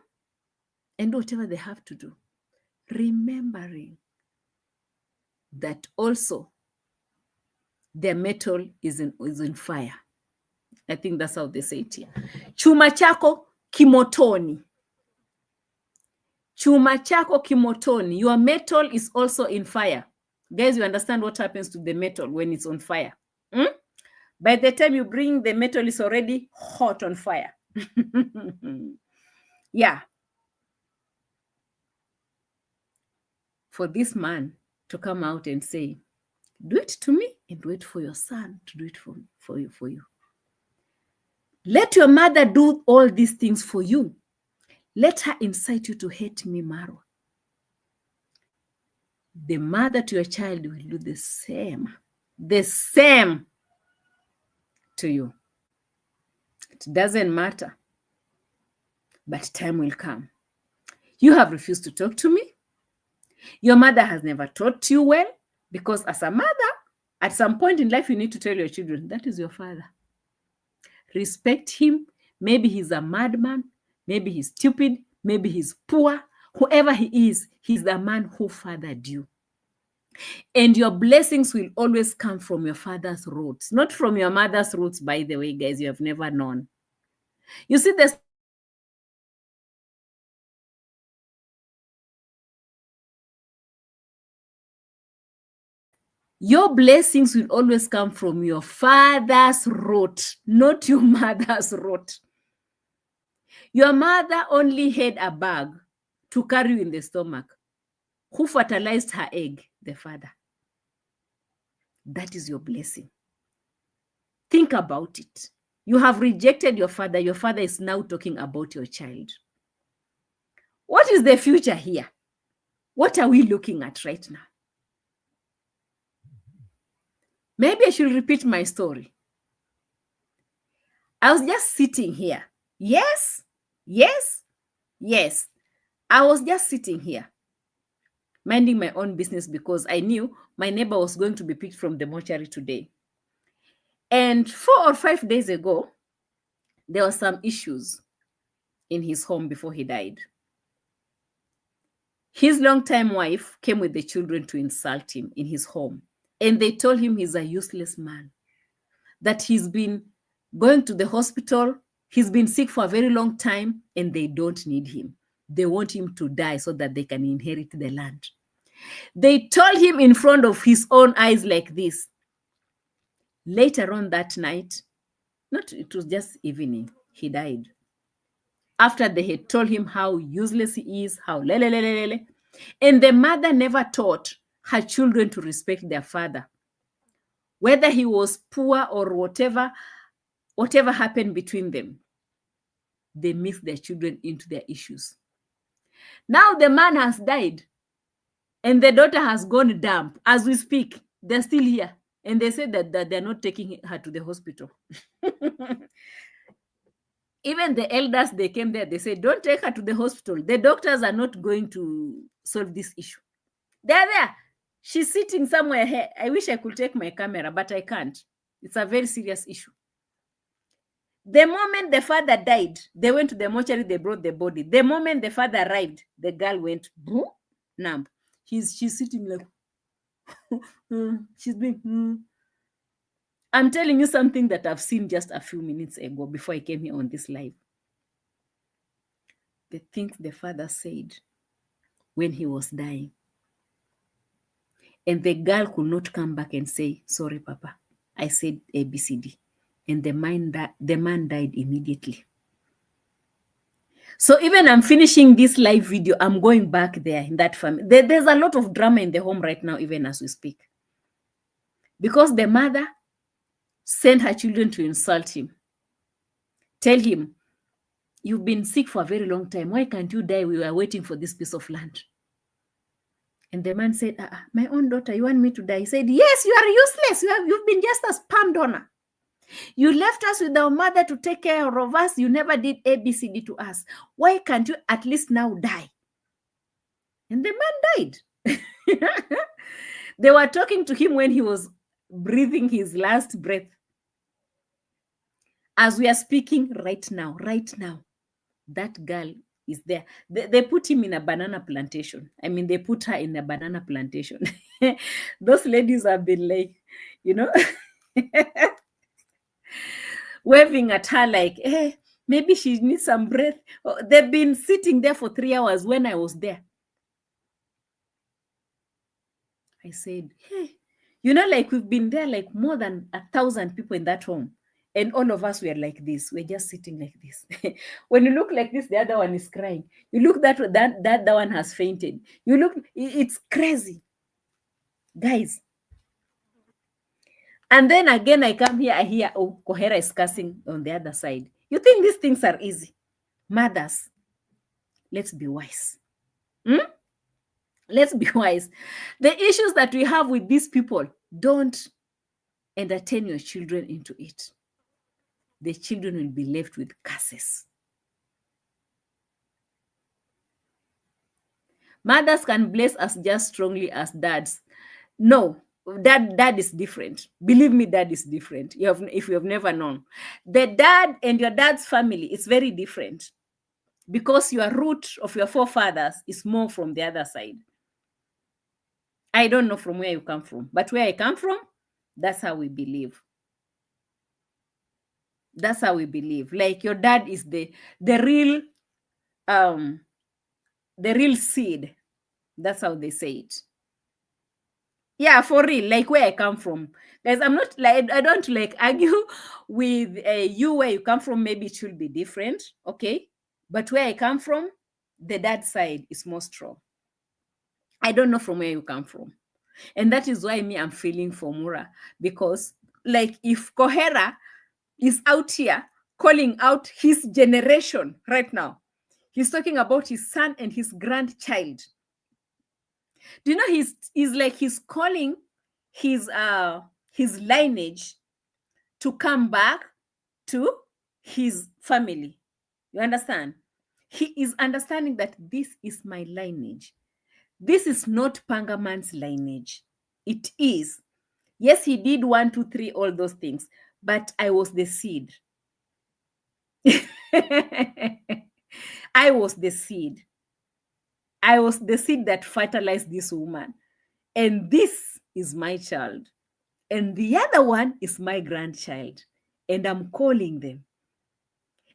and do whatever they have to do, remembering that also their metal is in fire. I think that's how they say it here. Chuma chako kimotoni. Chuma chako kimotoni. Your metal is also in fire. Guys, you understand what happens to the metal when it's on fire? By the time you bring the metal, it's already hot on fire. Yeah. For this man to come out and say, do it to me and do it for your son, to do it for you. Let your mother do all these things for you. Let her incite you to hate me, Marwa. The mother to your child will do the same to you. It doesn't matter, but time will come. You have refused to talk to me. Your mother has never taught you well, because as a mother, at some point in life, you need to tell your children, that is your father. Respect him. Maybe he's a madman. Maybe he's stupid. Maybe he's poor. Whoever he is, he's the man who fathered you. And your blessings will always come from your father's roots, not from your mother's roots, by the way, guys. You have never known. You see, the Your blessings will always come from your father's root, not your mother's root. Your mother only had a bag to carry you in the stomach. Who fertilized her egg? The father. That is your blessing. Think about it. You have rejected your father. Your father is now talking about your child. What is the future here? What are we looking at right now? Maybe I should repeat my story. I was just sitting here. Yes, yes, yes. I was just sitting here, minding my own business because I knew my neighbor was going to be picked from the mortuary today. And 4 or 5 days ago, there were some issues in his home before he died. His longtime wife came with the children to insult him in his home. And they told him he's a useless man, that he's been going to the hospital, he's been sick for a very long time, and they don't need him. They want him to die so that they can inherit the land. They told him in front of his own eyes like this. Later on that night, it was just evening, he died. After they had told him how useless he is, how lele. And the mother never taught her children to respect their father. Whether he was poor or whatever happened between them, they mixed their children into their issues. Now the man has died and the daughter has gone dumb. As we speak, they're still here. And they said that they're not taking her to the hospital. Even the elders, they came there, they said, don't take her to the hospital. The doctors are not going to solve this issue. They're there. She's sitting somewhere here. I wish I could take my camera, but I can't. It's a very serious issue. The moment the father died, they went to the mortuary, they brought the body. The moment the father arrived, the girl went numb. She's sitting like, she's being, I'm telling you something that I've seen just a few minutes ago before I came here on this live. The things the father said when he was dying. And the girl could not come back and say, sorry, Papa, I said ABCD. And the man died immediately. So even I'm finishing this live video, I'm going back there in that family. There's a lot of drama in the home right now, even as we speak. Because the mother sent her children to insult him. Tell him, you've been sick for a very long time. Why can't you die? We were waiting for this piece of land. And the man said, my own daughter, you want me to die? He said, yes, you are useless. You've been just a sperm donor. You left us with our mother to take care of us. You never did ABCD to us. Why can't you at least now die? And the man died. They were talking to him when he was breathing his last breath. As we are speaking right now, that girl is there. They put him in a banana plantation. I mean, they put her in a banana plantation. Those ladies have been like, waving at her like, hey, maybe she needs some breath. They've been sitting there for 3 hours when I was there. I said, hey, like we've been there like more than 1,000 people in that home. And all of us were like this. We're just sitting like this. When you look like this, the other one is crying. You look that other one has fainted. You look, it's crazy. Guys. And then again, I come here, I hear, Coher is cursing on the other side. You think these things are easy? Mothers, let's be wise. Let's be wise. The issues that we have with these people, don't entertain your children into it. The children will be left with curses. Mothers can bless us just strongly as dads. No, dad is different. Believe me, dad is different. If you have never known. The dad and your dad's family is very different because your root of your forefathers is more from the other side. I don't know from where you come from, but where I come from, that's how we believe. That's how we believe. Like your dad is the real seed. That's how they say it. Yeah, for real, like where I come from. Guys, I'm not like, I don't like argue with you where you come from. Maybe it should be different, okay? But where I come from, the dad side is more strong. I don't know from where you come from. And that is why me, I'm feeling for Mura. Because, like, if Coher is out here calling out his generation right now, he's talking about his son and his grandchild. Do you know he's like he's calling his lineage to come back to his family. You understand? He is understanding that this is my lineage. This is not Pangaman's lineage. It is. Yes, he did 1, 2, 3, all those things, but I was the seed. I was the seed. I was the seed that fertilized this woman. And this is my child. And the other one is my grandchild. And I'm calling them.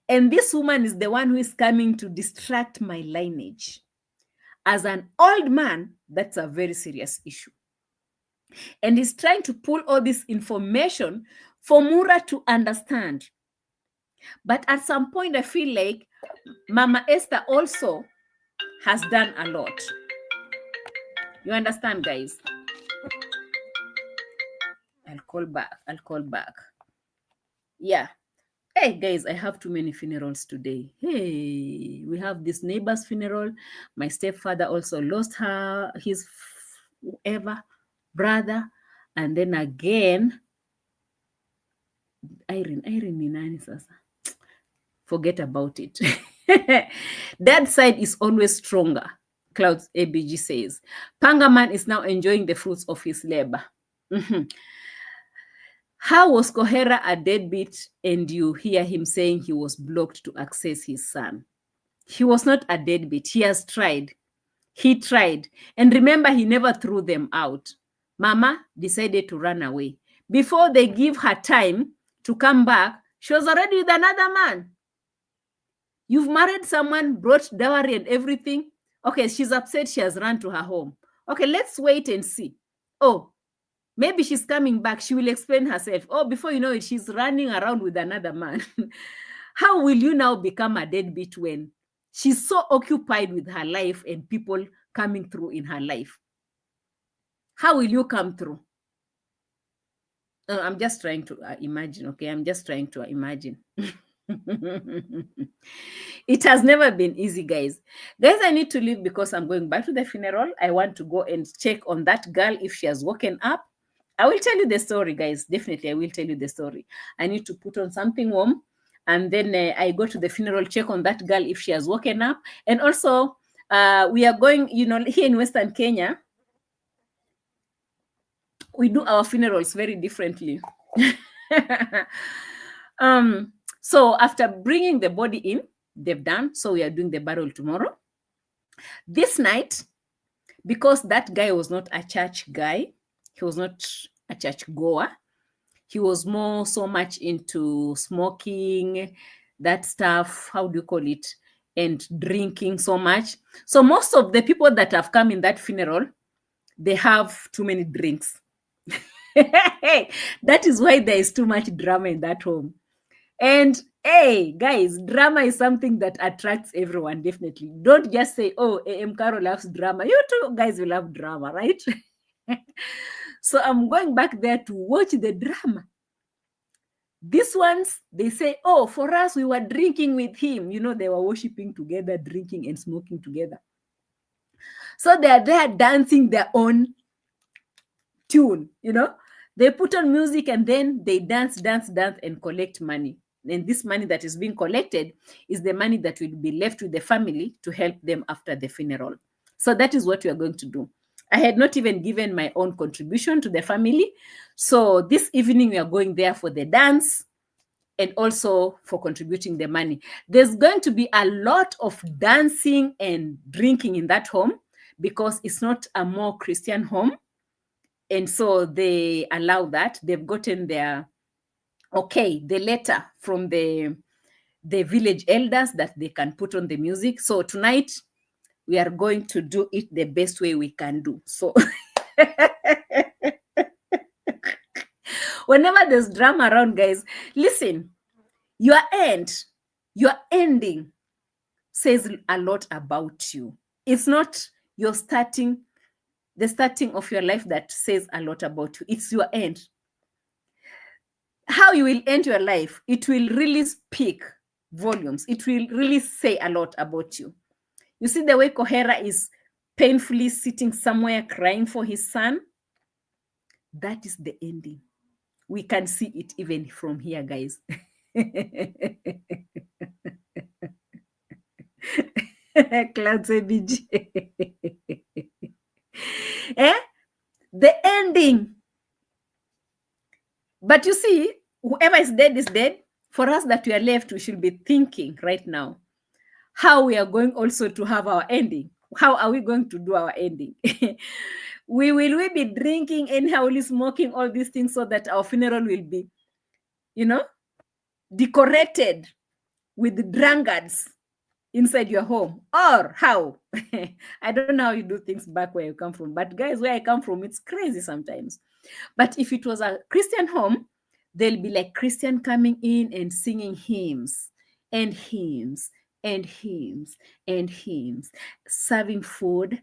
And this woman is the one who is coming to distract my lineage. As an old man, that's a very serious issue. And he's trying to pull all this information for Mura to understand. But at some point, I feel like Mama Esther also has done a lot. You understand, guys? I'll call back. Yeah. Hey, guys, I have too many funerals today. Hey, we have this neighbor's funeral. My stepfather also lost his brother. And then again, Irene ni nani sasa? Forget about it. That side is always stronger, Clouds ABG says. Pangaman is now enjoying the fruits of his labor. How was Coher a deadbeat and you hear him saying he was blocked to access his son? He was not a deadbeat. He has tried. He tried. And remember, he never threw them out. Mama decided to run away. Before they give her time to come back, she was already with another man. You've married someone, brought dowry and everything. Okay, she's upset. She has run to her home. Okay, let's wait and see. Oh, maybe she's coming back. She will explain herself. Oh, before you know it, she's running around with another man. How will you now become a deadbeat when she's so occupied with her life and people coming through in her life? How will you come through? I'm just trying to imagine, okay? I'm just trying to imagine. It has never been easy, guys. Guys, I need to leave because I'm going back to the funeral. I want to go and check on that girl if she has woken up. I will tell you the story, guys. Definitely, I will tell you the story. I need to put on something warm. And then I go to the funeral, check on that girl if she has woken up. And also, we are going, here in Western Kenya, we do our funerals very differently. So after bringing the body in, they've done. So we are doing the burial tomorrow. This night, because that guy was not a church guy, he was not a church goer. He was more so much into smoking, that stuff, how do you call it, and drinking so much. So most of the people that have come in that funeral, they have too many drinks. That is why there is too much drama in that home. And hey, guys, drama is something that attracts everyone, definitely. Don't just say, oh, A.M Qarol loves drama. You two guys will love drama, right? So I'm going back there to watch the drama. These ones, they say, oh, for us, we were drinking with him. They were worshiping together, drinking and smoking together. So they are there dancing their own tune, They put on music and then they dance and collect money. And this money that is being collected is the money that will be left with the family to help them after the funeral. So that is what we are going to do. I had not even given my own contribution to the family. So this evening we are going there for the dance and also for contributing the money. There's going to be a lot of dancing and drinking in that home because it's not a more Christian home. And so they allow that. They've gotten the letter from the village elders that they can put on the music. So tonight we are going to do it the best way we can do. So Whenever there's drama around, guys, listen, your ending says a lot about you. It's not the starting of your life that says a lot about you. It's your end. How you will end your life, it will really speak volumes. It will really say a lot about you. You see the way Coher is painfully sitting somewhere crying for his son? That is the ending. We can see it even from here, guys. Clouds ABG. The ending. But you see, whoever is dead is dead. For us that we are left, we should be thinking right now how we are going also to have our ending. How are we going to do our ending? Will we be drinking anyhow, smoking all these things so that our funeral will be, decorated with drunkards inside your home? Or how? I don't know how you do things back where you come from. But guys, where I come from, it's crazy sometimes. But if it was a Christian home, there'll be like Christian coming in and singing hymns and hymns and hymns and hymns, serving food,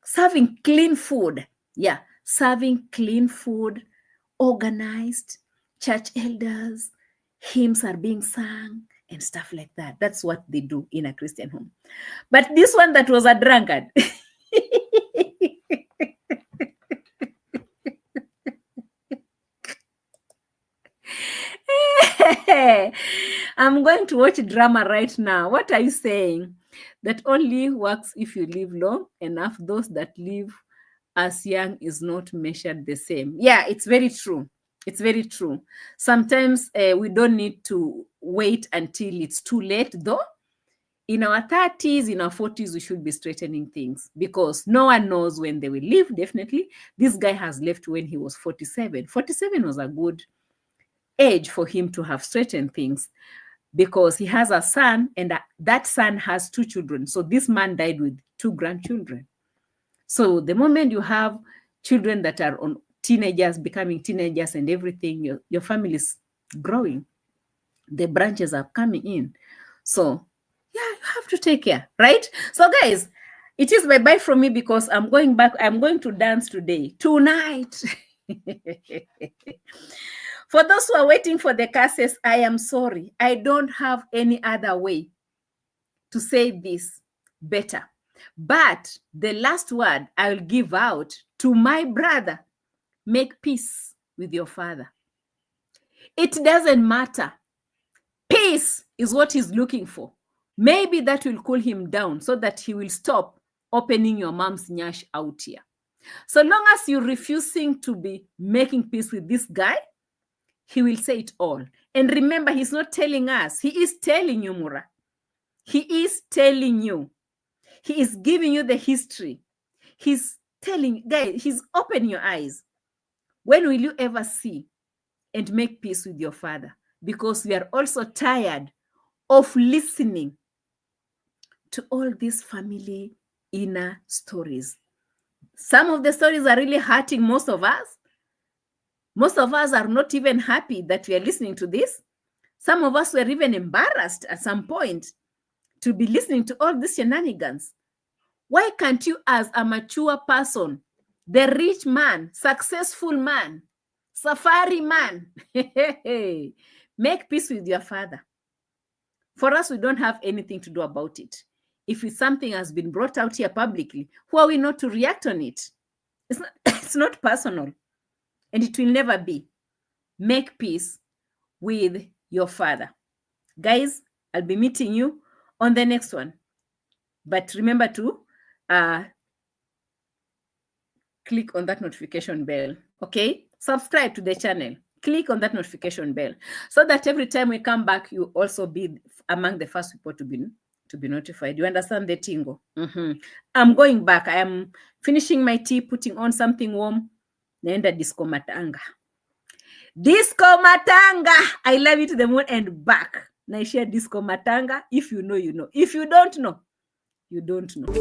serving clean food. Yeah, serving clean food, organized, church elders, hymns are being sung and stuff like that. That's what they do in a Christian home. But this one that was a drunkard, I'm going to watch drama right now. What are you saying? That only works if you live long enough. Those that live as young is not measured the same. Yeah, it's very true. It's very true. Sometimes we don't need to wait until it's too late, though. In our 30s, in our 40s, we should be straightening things because no one knows when they will leave, definitely. This guy has left when he was 47. 47 was a good age for him to have straightened things because he has a son and that son has 2 children. So this man died with 2 grandchildren. So the moment you have children that are on teenagers, becoming teenagers and everything, your family is growing. The branches are coming in. So yeah, you have to take care, right? So guys, it is bye-bye from me because I'm going back. I'm going to dance tonight. For those who are waiting for the curses, I am sorry. I don't have any other way to say this better. But the last word I will give out to my brother, make peace with your father. It doesn't matter. Peace is what he's looking for. Maybe that will cool him down so that he will stop opening your mom's nyash out here. So long as you're refusing to be making peace with this guy, he will say it all. And remember, he's not telling us. He is telling you, Mura. He is telling you. He is giving you the history. He's telling, guys, he's opening your eyes. When will you ever see and make peace with your father? Because we are also tired of listening to all these family inner stories. Some of the stories are really hurting most of us. Most of us are not even happy that we are listening to this. Some of us were even embarrassed at some point to be listening to all these shenanigans. Why can't you, as a mature person, the rich man, successful man, safari man, make peace with your father? For us, we don't have anything to do about it. If it's something has been brought out here publicly, who are we not to react on it? It's not personal. And it will never be. Make peace with your father. Guys, I'll be meeting you on the next one. But remember to click on that notification bell, okay? Subscribe to the channel. Click on that notification bell so that every time we come back, you also be among the first people to be notified. You understand the tingo? I'm going back. I am finishing my tea, putting on something warm. Naenda disco matanga. Disco matanga. I love you to the moon and back. Now share disco matanga. If you know, you know. If you don't know, you don't know.